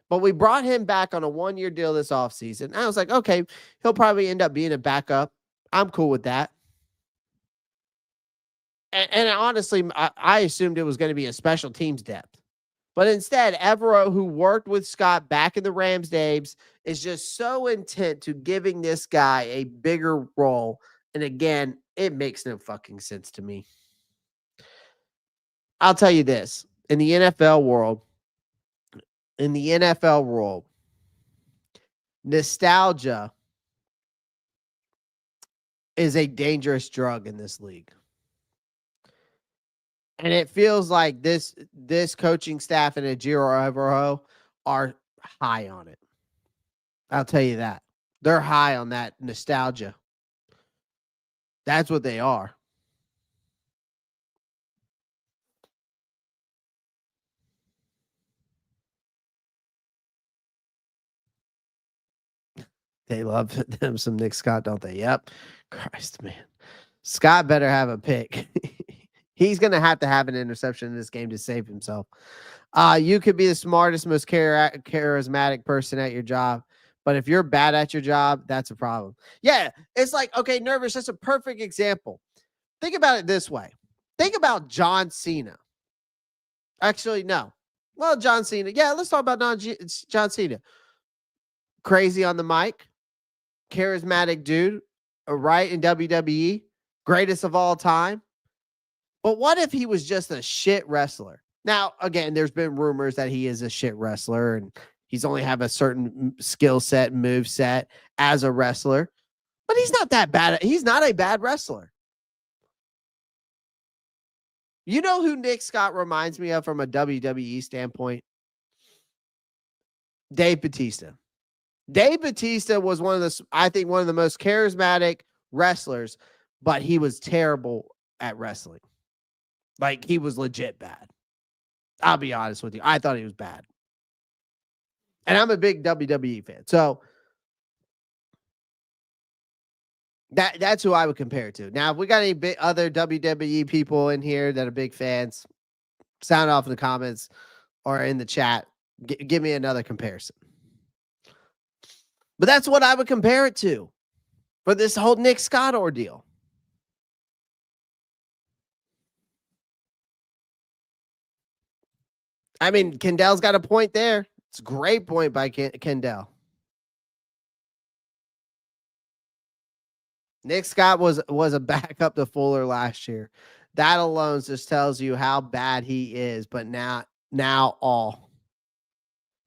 But we brought him back on a 1-year deal this offseason. I was like, okay, he'll probably end up being a backup. I'm cool with that. And honestly, I assumed it was going to be a special teams depth. But instead, Evero, who worked with Scott back in the Rams days, is just so intent to giving this guy a bigger role. And again, it makes no fucking sense to me. I'll tell you this. In the NFL world, nostalgia is a dangerous drug in this league. And it feels like this coaching staff and Ejiro Evero are high on it. I'll tell you that. They're high on that nostalgia. That's what they are. They love them some Nick Scott, don't they? Yep. Christ, man. Scott better have a pick. He's going to have an interception in this game to save himself. You could be the smartest, most charismatic person at your job, but if you're bad at your job, that's a problem. Yeah, it's like, okay, Nervous, that's a perfect example. Think about it this way. Think about John Cena. Actually, no. Well, John Cena. Yeah, let's talk about John Cena. Crazy on the mic, charismatic dude, right, in WWE, greatest of all time. But what if he was just a shit wrestler? Now, again, there's been rumors that he is a shit wrestler and he's only have a certain skill set, move set as a wrestler, but he's not that bad. He's not a bad wrestler. You know who Nick Scott reminds me of from a WWE standpoint? Dave Bautista. Dave Bautista was one of the most charismatic wrestlers, but he was terrible at wrestling. Like, he was legit bad. I'll be honest with you. I thought he was bad. And I'm a big WWE fan. So that's who I would compare it to. Now, if we got any other WWE people in here that are big fans, sound off in the comments or in the chat. Give me another comparison. But that's what I would compare it to for this whole Nick Scott ordeal. I mean, Kendall's got a point there. It's a great point by Kendall. Nick Scott was a backup to Fuller last year. That alone just tells you how bad he is. But now all.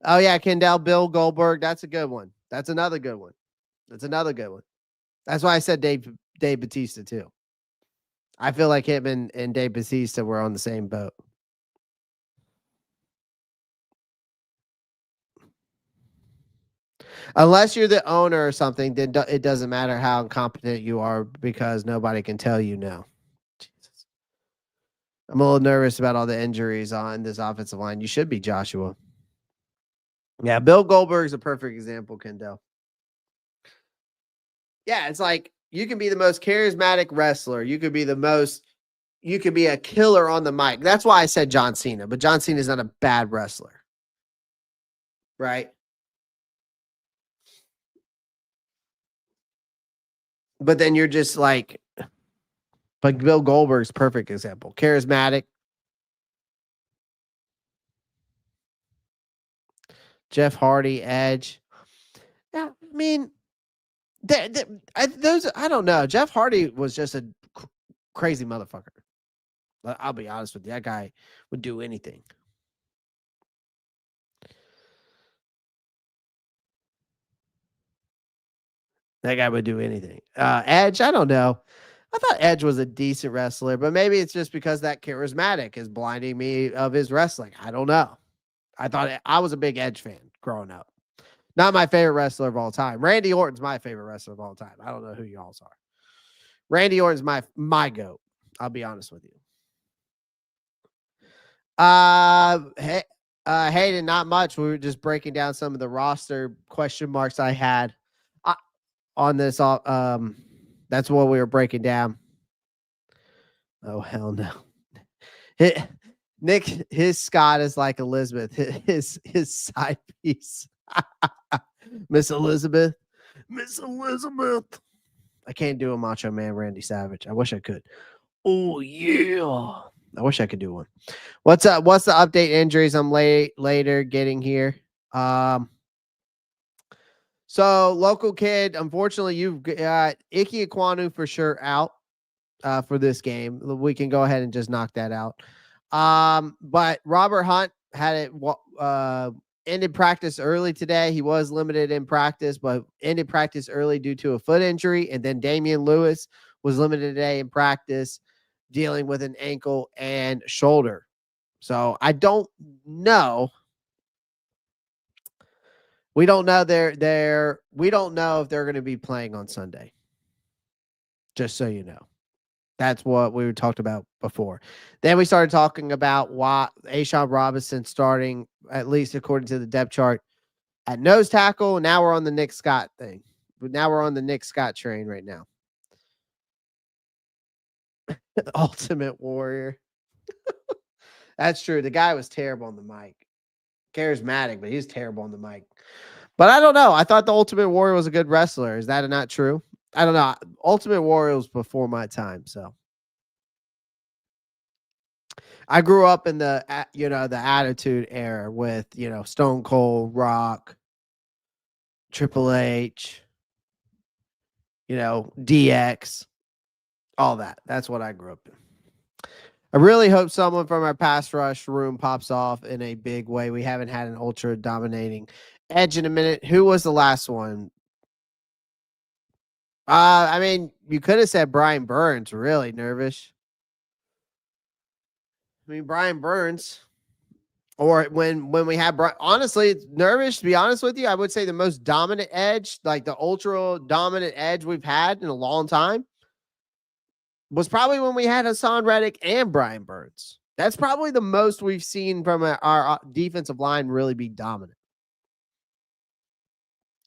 Oh yeah, Kendall, Bill Goldberg. That's a good one. That's another good one. That's why I said Dave Bautista too. I feel like him and Dave Bautista were on the same boat. Unless you're the owner or something, then it doesn't matter how incompetent you are because nobody can tell you no. Jesus. I'm a little nervous about all the injuries on this offensive line. You should be, Joshua. Yeah, Bill Goldberg's a perfect example, Kendall. Yeah, it's like you can be the most charismatic wrestler. You could be a killer on the mic. That's why I said John Cena, but John Cena is not a bad wrestler. Right? But then you're just like Bill Goldberg's perfect example. Charismatic. Jeff Hardy, Edge. Yeah, I mean, I don't know. Jeff Hardy was just a crazy motherfucker. I'll be honest with you. That guy would do anything. That guy would do anything. Edge, I don't know. I thought Edge was a decent wrestler, but maybe it's just because that charismatic is blinding me of his wrestling. I don't know. I was a big Edge fan growing up. Not my favorite wrestler of all time. Randy Orton's my favorite wrestler of all time. I don't know who y'all's are. Randy Orton's my goat. I'll be honest with you. Hayden, not much. We were just breaking down some of the roster question marks I had on this. That's what we were breaking down. Oh hell no! Nick, his Scott is like Elizabeth. His side piece, Miss Elizabeth. I can't do a Macho Man Randy Savage. I wish I could. Oh yeah. I wish I could do one. What's the update injuries I'm later getting here? So local kid, unfortunately, you've got Ike Ekwonu for sure out for this game. We can go ahead and just knock that out. But Robert Hunt had it ended practice early today. He was limited in practice, but ended practice early due to a foot injury. And then Damian Lewis was limited today in practice, dealing with an ankle and shoulder. So I don't know. We don't know we don't know if they're going to be playing on Sunday. Just so you know. That's what we talked about before. Then we started talking about why A'Shawn Robinson starting, at least according to the depth chart, at nose tackle. Now we're on the Nick Scott thing. But now we're on the Nick Scott train right now. Ultimate Warrior. That's true. The guy was terrible on the mic. Charismatic, but he's terrible on the mic. But I don't know. I thought the Ultimate Warrior was a good wrestler. Is that not true? I don't know. Ultimate Warrior was before my time, so. I grew up in the Attitude Era with, Stone Cold, Rock, Triple H, DX, all that. That's what I grew up in. I really hope someone from our pass rush room pops off in a big way. We haven't had an ultra dominating edge in a minute. Who was the last one? I mean, you could have said Brian Burns. Really nervous. I mean, Brian Burns. Or when we had honestly, nervous, to be honest with you, I would say the most dominant edge, like the ultra dominant edge we've had in a long time, was probably when we had Hassan Reddick and Brian Burns. That's probably the most we've seen from our defensive line really be dominant.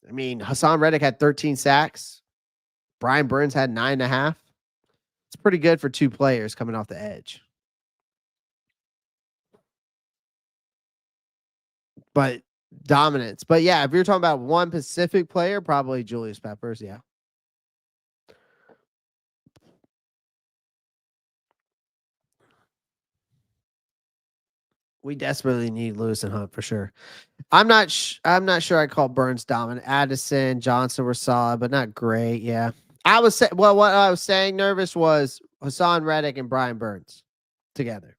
I mean, Hassan Reddick had 13 sacks. Brian Burns had 9.5. It's pretty good for two players coming off the edge. But dominance. But yeah, if you're talking about one Pacific player, probably Julius Peppers. Yeah. We desperately need Lewis and Hunt for sure. I'm not sure I call Burns dominant. Addison, Johnson were solid, but not great. Yeah. What I was saying nervous was Hassan Reddick and Brian Burns together.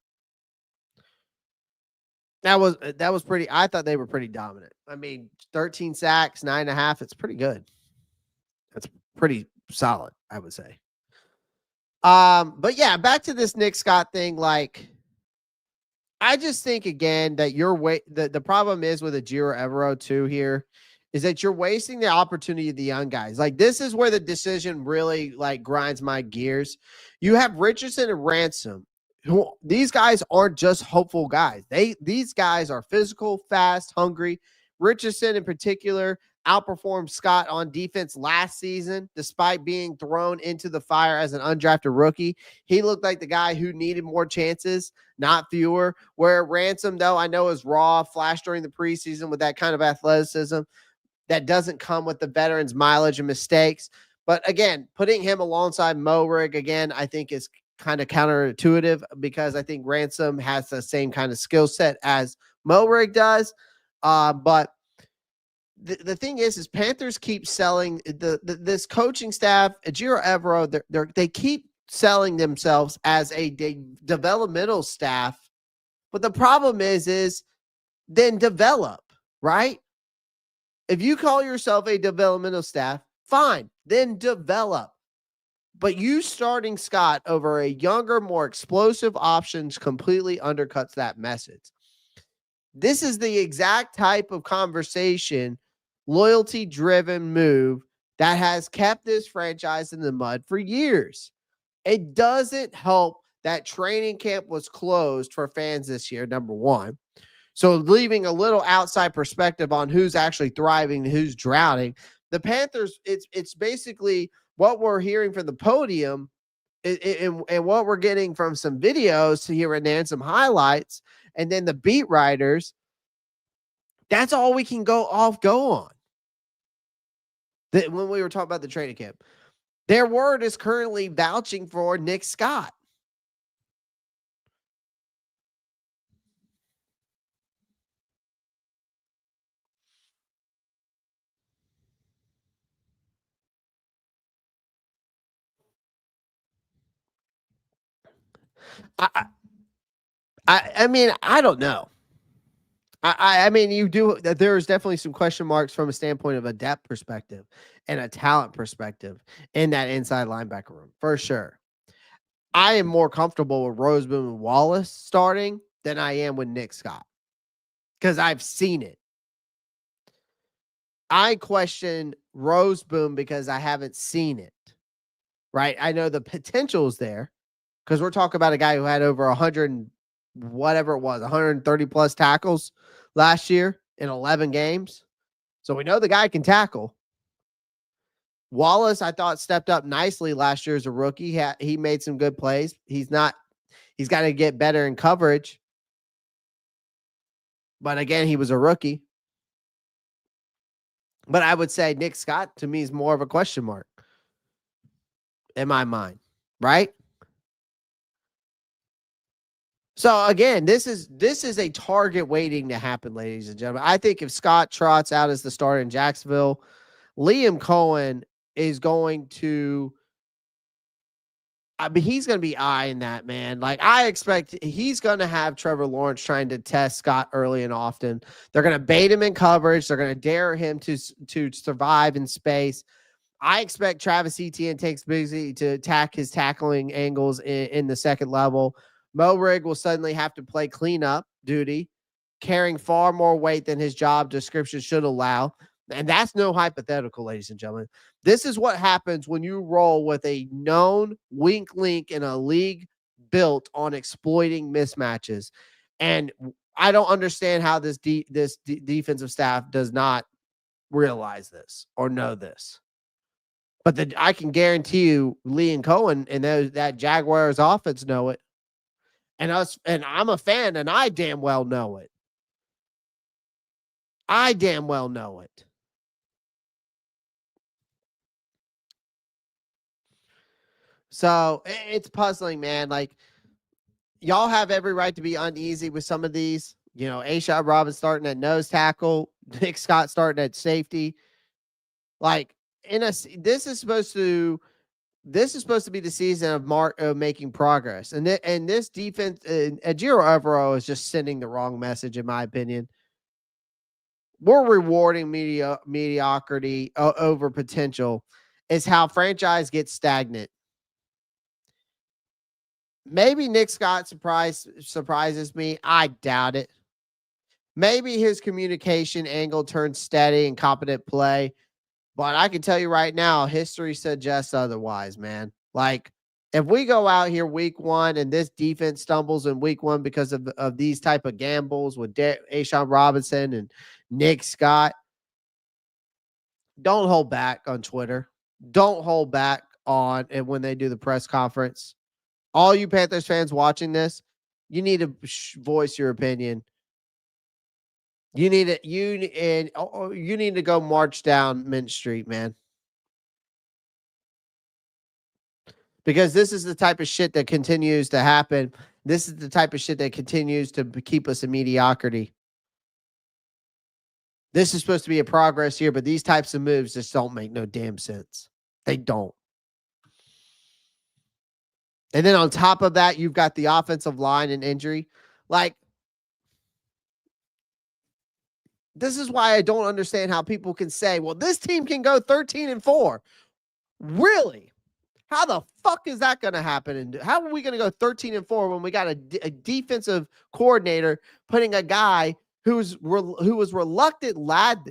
That was pretty. I thought they were pretty dominant. I mean, 13 sacks, 9.5. It's pretty good. That's pretty solid, I would say. But yeah, back to this Nick Scott thing. Like, I just think again that the problem is with Ejiro Evero too here is that you're wasting the opportunity of the young guys. Like, this is where the decision really like grinds my gears. You have Richardson and Ransom. These guys aren't just hopeful guys. These guys are physical, fast, hungry. Richardson in particular outperformed Scott on defense last season, despite being thrown into the fire as an undrafted rookie. He looked like the guy who needed more chances, not fewer. Where Ransom, though, I know is raw, flashed during the preseason with that kind of athleticism that doesn't come with the veterans' mileage and mistakes. But again, putting him alongside Morig again, I think is kind of counterintuitive because I think Ransom has the same kind of skill set as Morig does. But the thing is Panthers keep selling this coaching staff, Ejiro Evero, they keep selling themselves as a developmental staff. But the problem is then develop, right? If you call yourself a developmental staff, Fine, then develop. But you starting Scott over a younger, more explosive options completely undercuts that message. This is the exact type of conversation, loyalty-driven move that has kept this franchise in the mud for years. It doesn't help that training camp was closed for fans this year, number one. So leaving a little outside perspective on who's actually thriving, who's drowning. The Panthers, it's basically what we're hearing from the podium and what we're getting from some videos here and there and some highlights, and then the beat writers. That's all we can go on. When we were talking about the training camp, their word is currently vouching for Nick Scott. I mean, I don't know. I mean, you do. There's definitely some question marks from a standpoint of a depth perspective and a talent perspective in that inside linebacker room, for sure. I am more comfortable with Roseboom and Wallace starting than I am with Nick Scott because I've seen it. I question Roseboom because I haven't seen it. Right? I know the potential is there because we're talking about a guy who had over 100 whatever it was, 130 plus tackles last year in 11 games. So we know the guy can tackle. Wallace, I thought, stepped up nicely last year as a rookie. He made some good plays. He's got to get better in coverage. But again, he was a rookie. But I would say Nick Scott to me is more of a question mark in my mind, right? So again, this is a target waiting to happen, ladies and gentlemen. I think if Scott trots out as the starter in Jacksonville, Liam Cohen is going to, I mean, he's going to be eyeing that, man. Like, I expect he's going to have Trevor Lawrence trying to test Scott early and often. They're going to bait him in coverage. They're going to dare him to survive in space. I expect Travis Etienne takes busy to attack his tackling angles in the second level. Mo Rig will suddenly have to play cleanup duty, carrying far more weight than his job description should allow. And that's no hypothetical, ladies and gentlemen. This is what happens when you roll with a known weak link in a league built on exploiting mismatches. And I don't understand how this defensive staff does not realize this or know this. But I can guarantee you, Lee and Cohen and that Jaguars offense know it. And I'm a fan, and I damn well know it. I damn well know it. So it's puzzling, man. Like, y'all have every right to be uneasy with some of these. You know, A-Shot Robbins starting at nose tackle, Nick Scott starting at safety. Like, this is supposed to be the season of making progress. And this defense, Ejiro Evero is just sending the wrong message, in my opinion. We're rewarding mediocrity over potential. Is how franchise gets stagnant. Maybe Nick Scott surprises me. I doubt it. Maybe his communication angle turns steady and competent play. But I can tell you right now, history suggests otherwise, man. Like, if we go out here week one and this defense stumbles in week one because of these type of gambles with Ashawn Robinson and Nick Scott, don't hold back on Twitter. Don't hold back on and when they do the press conference. All you Panthers fans watching this, you need to voice your opinion. You need to go march down Mint Street, man. Because this is the type of shit that continues to happen. This is the type of shit that continues to keep us in mediocrity. This is supposed to be a progress year, but these types of moves just don't make no damn sense. They don't. And then on top of that, you've got the offensive line and injury. Like, This is why I don't understand how people can say, well, this team can go 13-4. Really? How the fuck is that going to happen? And how are we going to go 13-4 when we got a defensive coordinator putting a guy who was reluctant last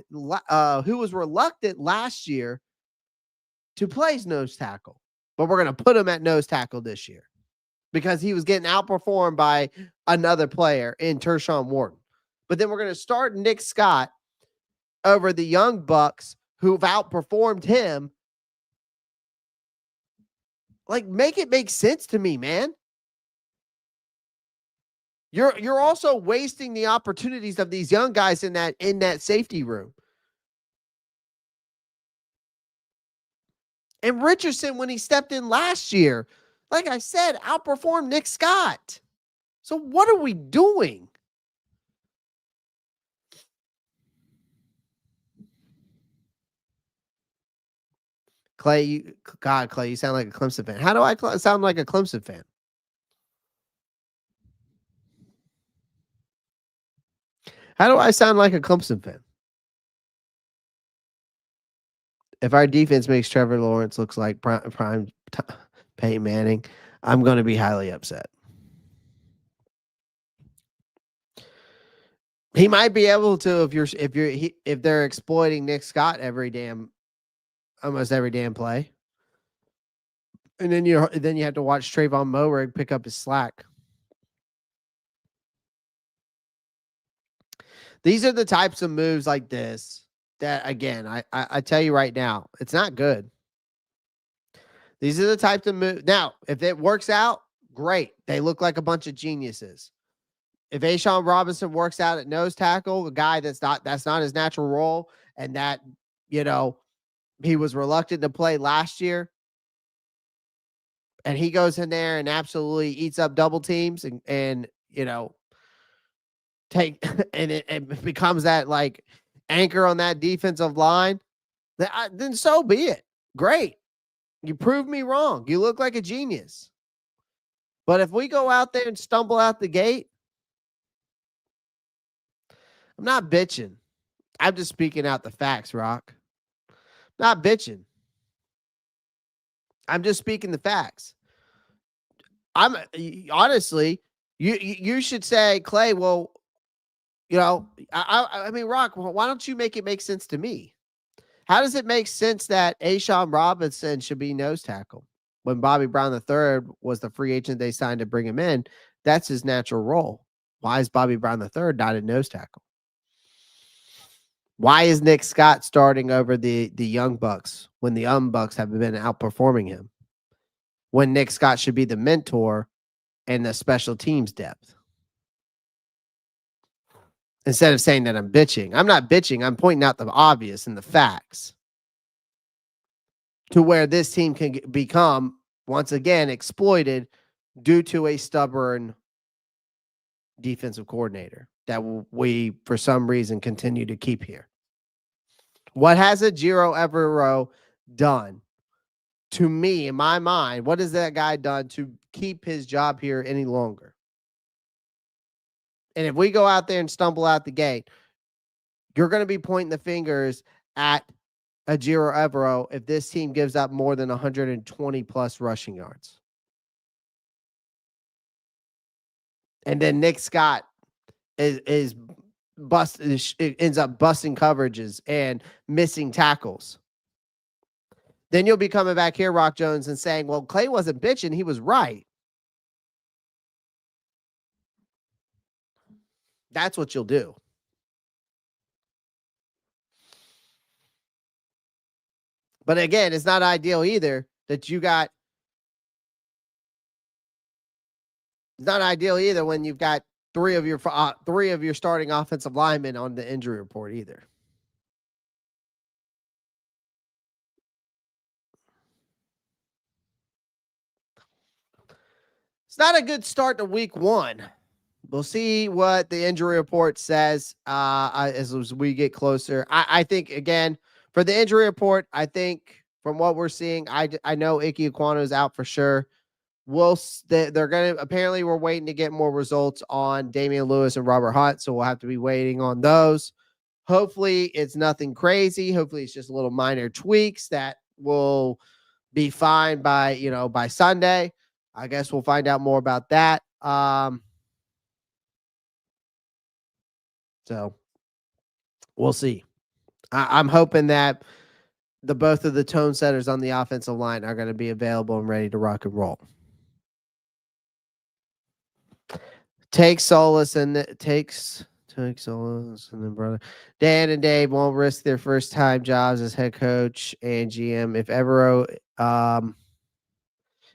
year to play nose tackle, but we're going to put him at nose tackle this year because he was getting outperformed by another player in Tershawn Wharton. But then we're going to start Nick Scott over the young bucks who've outperformed him. Like, make it make sense to me, man. You're also wasting the opportunities of these young guys in that safety room. And Richardson, when he stepped in last year, like I said, outperformed Nick Scott. So what are we doing? Clay, you sound like a Clemson fan. How do I sound like a Clemson fan? How do I sound like a Clemson fan? If our defense makes Trevor Lawrence looks like prime Peyton Manning, I'm going to be highly upset. He might be able to if they're exploiting Nick Scott almost every damn play. And then you have to watch Tre'von Moehrig pick up his slack. These are the types of moves like this that, again, I tell you right now, it's not good. These are the types of moves. Now, if it works out, great. They look like a bunch of geniuses. If A'Shawn Robinson works out at nose tackle, a guy that's not his natural role, and that, he was reluctant to play last year, and he goes in there and absolutely eats up double teams and take and it becomes that like anchor on that defensive line, then so be it. Great. You proved me wrong. You look like a genius. But if we go out there and stumble out the gate, I'm not bitching. I'm just speaking out the facts, Rock. Not bitching. I'm just speaking the facts. I'm honestly, you should say, Clay, well, I mean, Rock, why don't you make it make sense to me? How does it make sense that A'Shawn Robinson should be nose tackle when Bobby Brown III was the free agent they signed to bring him in? That's his natural role. Why is Bobby Brown III not a nose tackle? Why is Nick Scott starting over the young bucks when the young bucks have been outperforming him? When Nick Scott should be the mentor and the special teams depth. Instead of saying that I'm bitching. I'm not bitching. I'm pointing out the obvious and the facts to where this team can become, once again, exploited due to a stubborn defensive coordinator that we, for some reason, continue to keep here. What has Ejiro Evero done? To me, in my mind, what has that guy done to keep his job here any longer? And if we go out there and stumble out the gate, you're going to be pointing the fingers at Ejiro Evero if this team gives up more than 120 plus rushing yards. And then Nick Scott ends up busting coverages and missing tackles. Then you'll be coming back here, Rock Jones, and saying, well, Clay wasn't bitching. He was right. That's what you'll do. But again, it's not ideal either that you got. It's not ideal either when you've got three of your starting offensive linemen on the injury report either. It's not a good start to week one. We'll see what the injury report says as we get closer. I think, again, for the injury report, I think from what we're seeing, I know Ike Ekwonu is out for sure. They're going to, apparently we're waiting to get more results on Damian Lewis and Robert Hunt, so we'll have to be waiting on those. Hopefully it's nothing crazy. Hopefully it's just little minor tweaks that will be fine by Sunday. I guess we'll find out more about that. So we'll see. I'm hoping that both of the tone setters on the offensive line are going to be available and ready to rock and roll. Take solace in the brother. Dan and Dave won't risk their first time jobs as head coach and GM. If Evero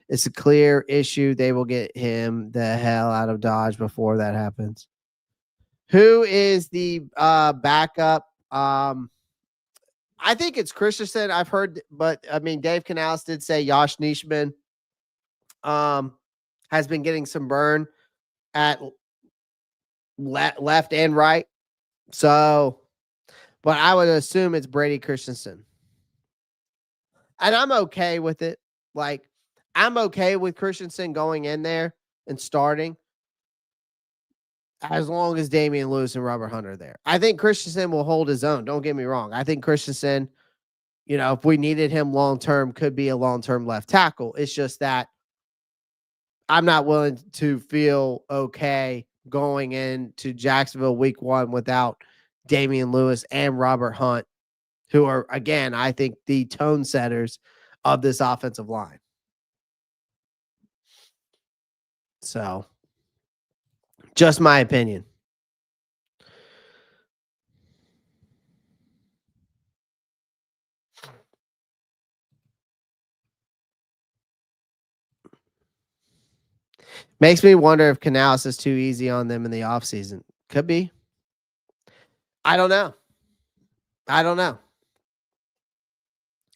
it's a clear issue, they will get him the hell out of Dodge before that happens. Who is the backup? I think it's Christensen. I've heard, but I mean, Dave Canales did say Josh Nishman has been getting some burn at left and right. So, but I would assume it's Brady Christensen. And I'm okay with it. Like, I'm okay with Christensen going in there and starting as long as Damian Lewis and Robert Hunt are there. I think Christensen will hold his own. Don't get me wrong. I think Christensen, if we needed him long term, could be a long term left tackle. It's just that I'm not willing to feel okay going into Jacksonville week 1 without Damian Lewis and Robert Hunt, who are, again, I think the tone setters of this offensive line. So, just my opinion. Makes me wonder if Canales is too easy on them in the offseason. Could be. I don't know. I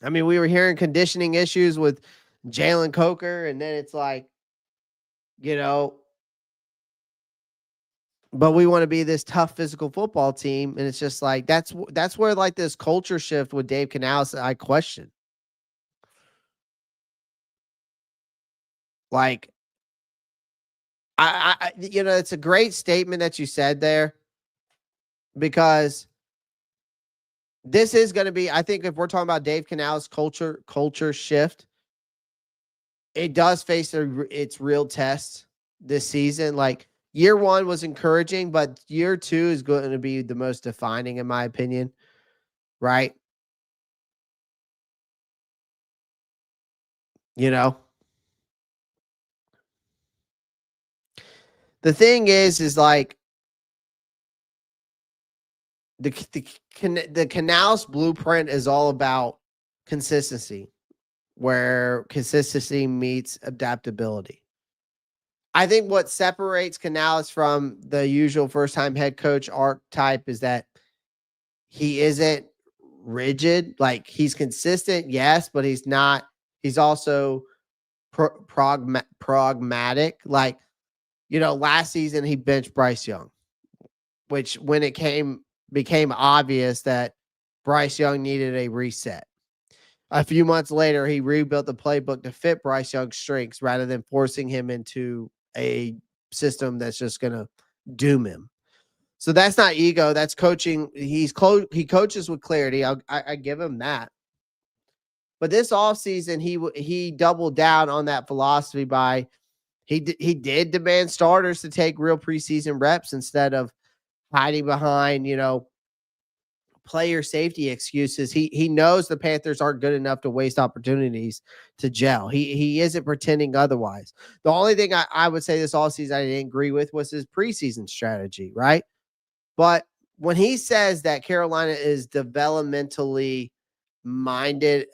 mean, we were hearing conditioning issues with Jalen Coker, and then it's like, but we want to be this tough physical football team, and it's just like that's where like this culture shift with Dave Canales I question. Like, I it's a great statement that you said there, because this is going to be, I think, if we're talking about Dave Canales' culture shift, it does face its real test this season. Like, year 1 was encouraging, but year 2 is going to be the most defining, in my opinion. Right? The thing is like the Canals blueprint is all about consistency, where consistency meets adaptability. I think what separates Canales from the usual first-time head coach archetype is that he isn't rigid. Like, he's consistent, yes, but he's not. He's also pragmatic. Like, last season he benched Bryce Young, which when it became obvious that Bryce Young needed a reset. A few months later, he rebuilt the playbook to fit Bryce Young's strengths rather than forcing him into a system that's just going to doom him. So that's not ego. That's coaching. He coaches with clarity. I give him that. But this offseason, he doubled down on that philosophy by he did demand starters to take real preseason reps instead of hiding behind, player safety excuses. He knows the Panthers aren't good enough to waste opportunities to gel. He isn't pretending otherwise. The only thing I would say this offseason I didn't agree with was his preseason strategy, right? But when he says that Carolina is a developmentally minded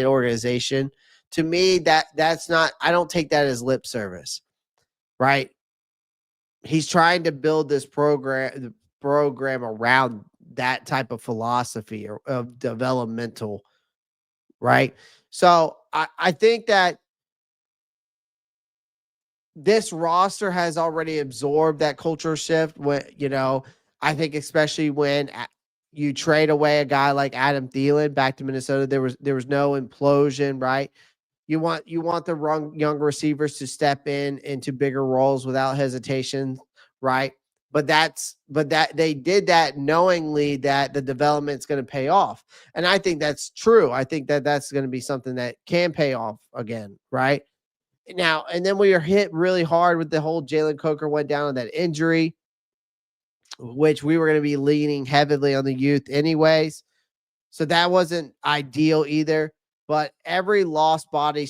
organization, to me that's not, I don't take that as lip service, right? He's trying to build this program around that type of philosophy or of developmental, right? So I think that this roster has already absorbed that culture shift. When I think especially when you trade away a guy like Adam Thielen back to Minnesota, there was no implosion, right? You want the young receivers to step into bigger roles without hesitation, right? but that they did that knowingly that the development's going to pay off. And I think that's true. I think that that's going to be something that can pay off again, right? Now, and then we are hit really hard with the whole Jalen Coker went down on that injury, which we were going to be leaning heavily on the youth anyways. So that wasn't ideal either. But every lost body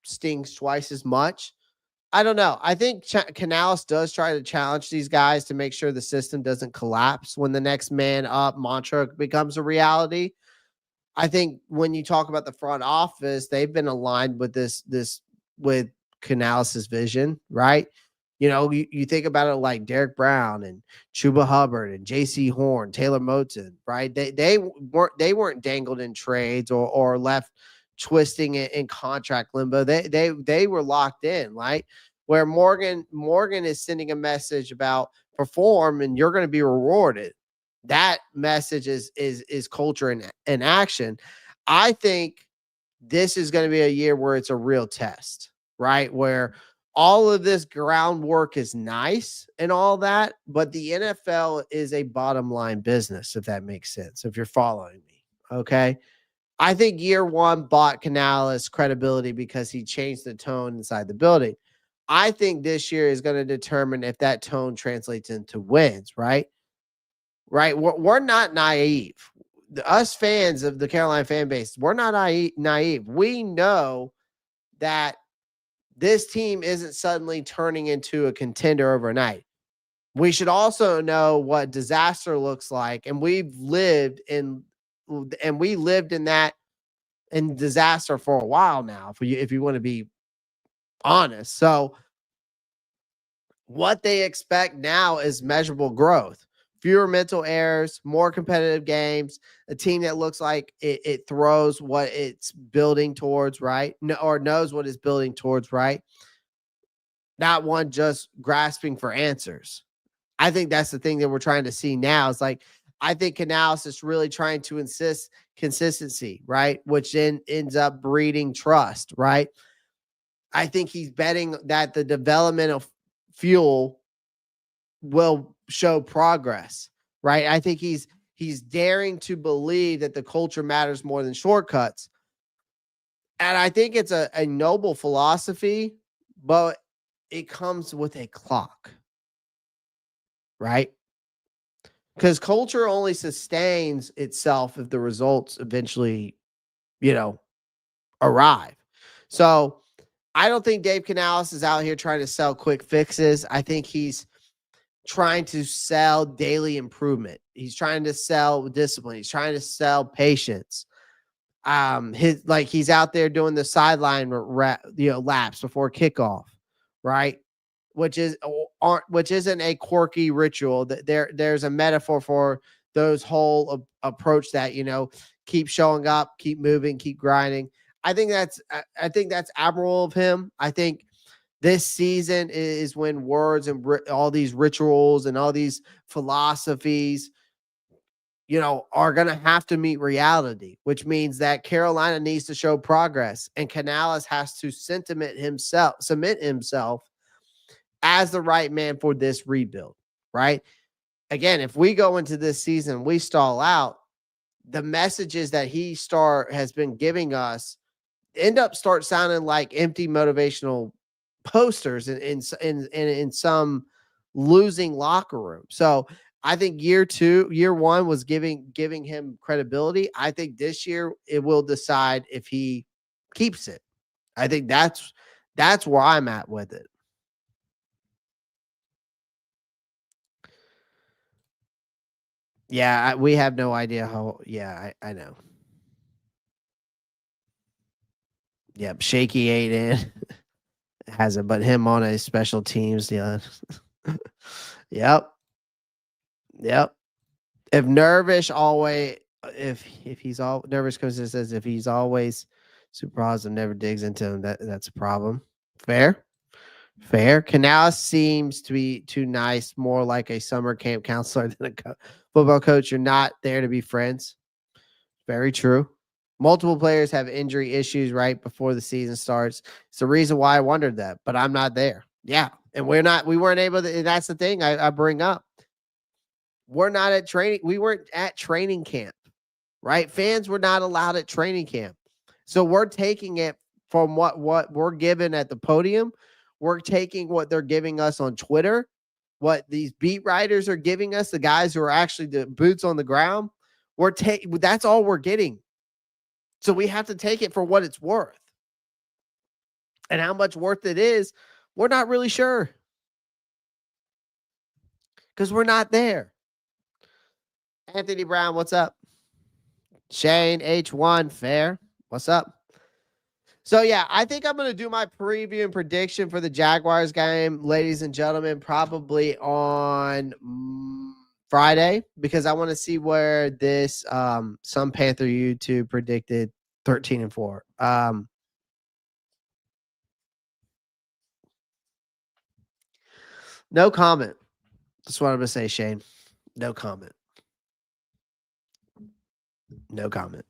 stings twice as much. I don't know. I think Canales does try to challenge these guys to make sure the system doesn't collapse when the next man up mantra becomes a reality. I think when you talk about the front office, they've been aligned with this with Canales' vision, right? You know, you think about it like Derek Brown and Chuba Hubbard and J.C. Horn, Taylor Moton, right? They weren't dangled in trades or left twisting it in contract limbo. They were locked in, right? Where Morgan is sending a message about perform and you're going to be rewarded. That message is culture and action. I think this is going to be a year where it's a real test, right? Where all of this groundwork is nice and all that, but the NFL is a bottom line business, if that makes sense, if you're following me. Okay. I think year one bought Canales credibility because he changed the tone inside the building. I think this year is going to determine if that tone translates into wins, right? Right. We're not naive. Us fans of the Carolina fan base, we're not naive. We know that this team isn't suddenly turning into a contender overnight. We should also know what disaster looks like. And we lived in that in disaster for a while now, if you want to be honest. So what they expect now is measurable growth, fewer mental errors, more competitive games, a team that looks like it throws what it's building towards, right? Or knows what it's building towards, right? Not one just grasping for answers. I think that's the thing that we're trying to see now. It's like, I think Canales is really trying to insist consistency, right? Which then ends up breeding trust, right? I think he's betting that the development of fuel will show progress, right? I think he's daring to believe that the culture matters more than shortcuts. And I think it's a noble philosophy, but it comes with a clock, right? Because culture only sustains itself if the results eventually, arrive. So I don't think Dave Canales is out here trying to sell quick fixes. I think he's trying to sell daily improvement. He's trying to sell discipline. He's trying to sell patience. He's out there doing the sideline laps before kickoff, right? Which isn't a quirky ritual. That there's a metaphor for those whole approach that keep showing up, keep moving, keep grinding. I think that's admirable of him. I think this season is when words and all these rituals and all these philosophies, are going to have to meet reality, which means that Carolina needs to show progress and Canales has to submit himself as the right man for this rebuild, right? Again, if we go into this season, we stall out, the messages that he has been giving us start sounding like empty motivational posters in some losing locker room. So I think year one was giving him credibility. I think this year it will decide if he keeps it. I think that's where I'm at with it. Yeah, we have no idea how. Yeah, I know. Yep, shaky 8 in hasn't, but him on a special teams. Yeah. Yep. Yep. If he's all nervous comes and says if he's always super positive, never digs into him, that's a problem. Fair. Canales seems to be too nice, more like a summer camp counselor than a football coach. You're not there to be friends. Very true. Multiple players have injury issues right before the season starts. It's the reason why I wondered that, but I'm not there. Yeah, And we weren't able to, that's the thing I bring up. We weren't at training camp, right? Fans were not allowed at training camp. So we're taking it from what we're given at the podium. We're taking what they're giving us on Twitter, what these beat writers are giving us, the guys who are actually the boots on the ground. That's all we're getting. So we have to take it for what it's worth. And how much worth it is, we're not really sure. Because we're not there. Anthony Brown, what's up? Shane H1, fair. What's up? So, yeah, I think I'm going to do my preview and prediction for the Jaguars game, ladies and gentlemen, probably on Friday, because I want to see where this some Panther YouTube predicted 13-4. No comment. That's what I'm going to say, Shane. No comment. No comment.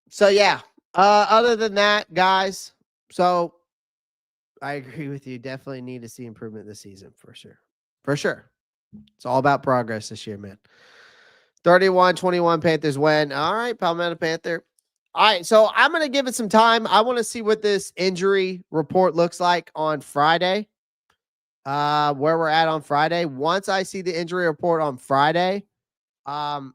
So yeah. Other than that, guys, so I agree with you. Definitely need to see improvement this season for sure. For sure. It's all about progress this year, man. 31-21 Panthers win. All right, Palmetto Panther. All right, so I'm going to give it some time. I want to see what this injury report looks like on Friday. Where we're at on Friday. Once I see the injury report on Friday, but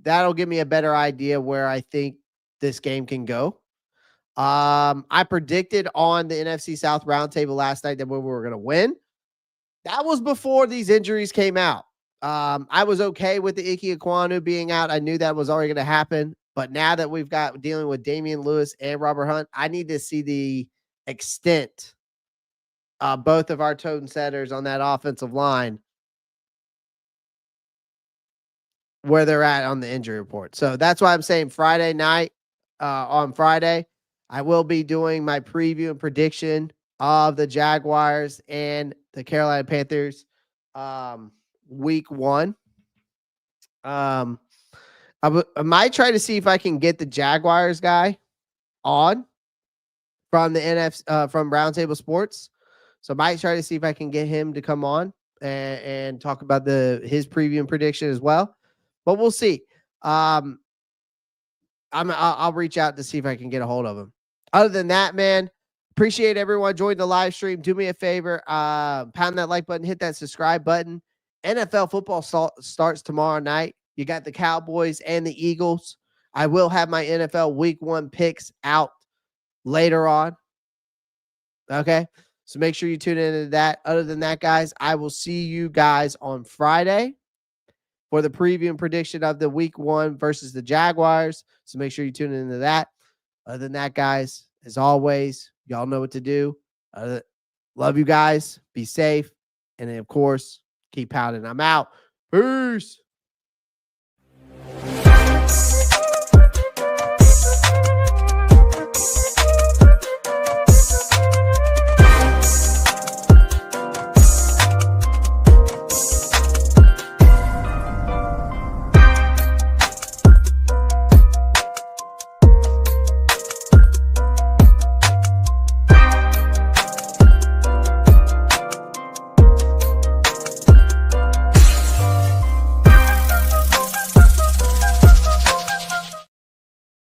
that'll give me a better idea where I think this game can go. I predicted on the NFC South roundtable last night that we were going to win. That was before these injuries came out. I was okay with the Ike Ekwonu being out. I knew that was already going to happen. But now that we've got dealing with Damian Lewis and Robert Hunt, I need to see the extent both of our tone setters on that offensive line, where they're at on the injury report. So that's why I'm saying Friday night, on Friday, I will be doing my preview and prediction of the Jaguars and the Carolina Panthers week 1. I might try to see if I can get the Jaguars guy on from the NFC from Roundtable Sports. So I might try to see if I can get him to come on and talk about his preview and prediction as well. But we'll see. I'll reach out to see if I can get a hold of him. Other than that, man, appreciate everyone joining the live stream. Do me a favor, pound that like button, hit that subscribe button. NFL football starts tomorrow night. You got the Cowboys and the Eagles. I will have my NFL week 1 picks out later on. Okay. So make sure you tune into that. Other than that, guys, I will see you guys on Friday for the preview and prediction of the week 1 versus the Jaguars. So make sure you tune into that. Other than that, guys, as always, y'all know what to do. Love you guys. Be safe. And then, of course, keep pounding. I'm out. Peace.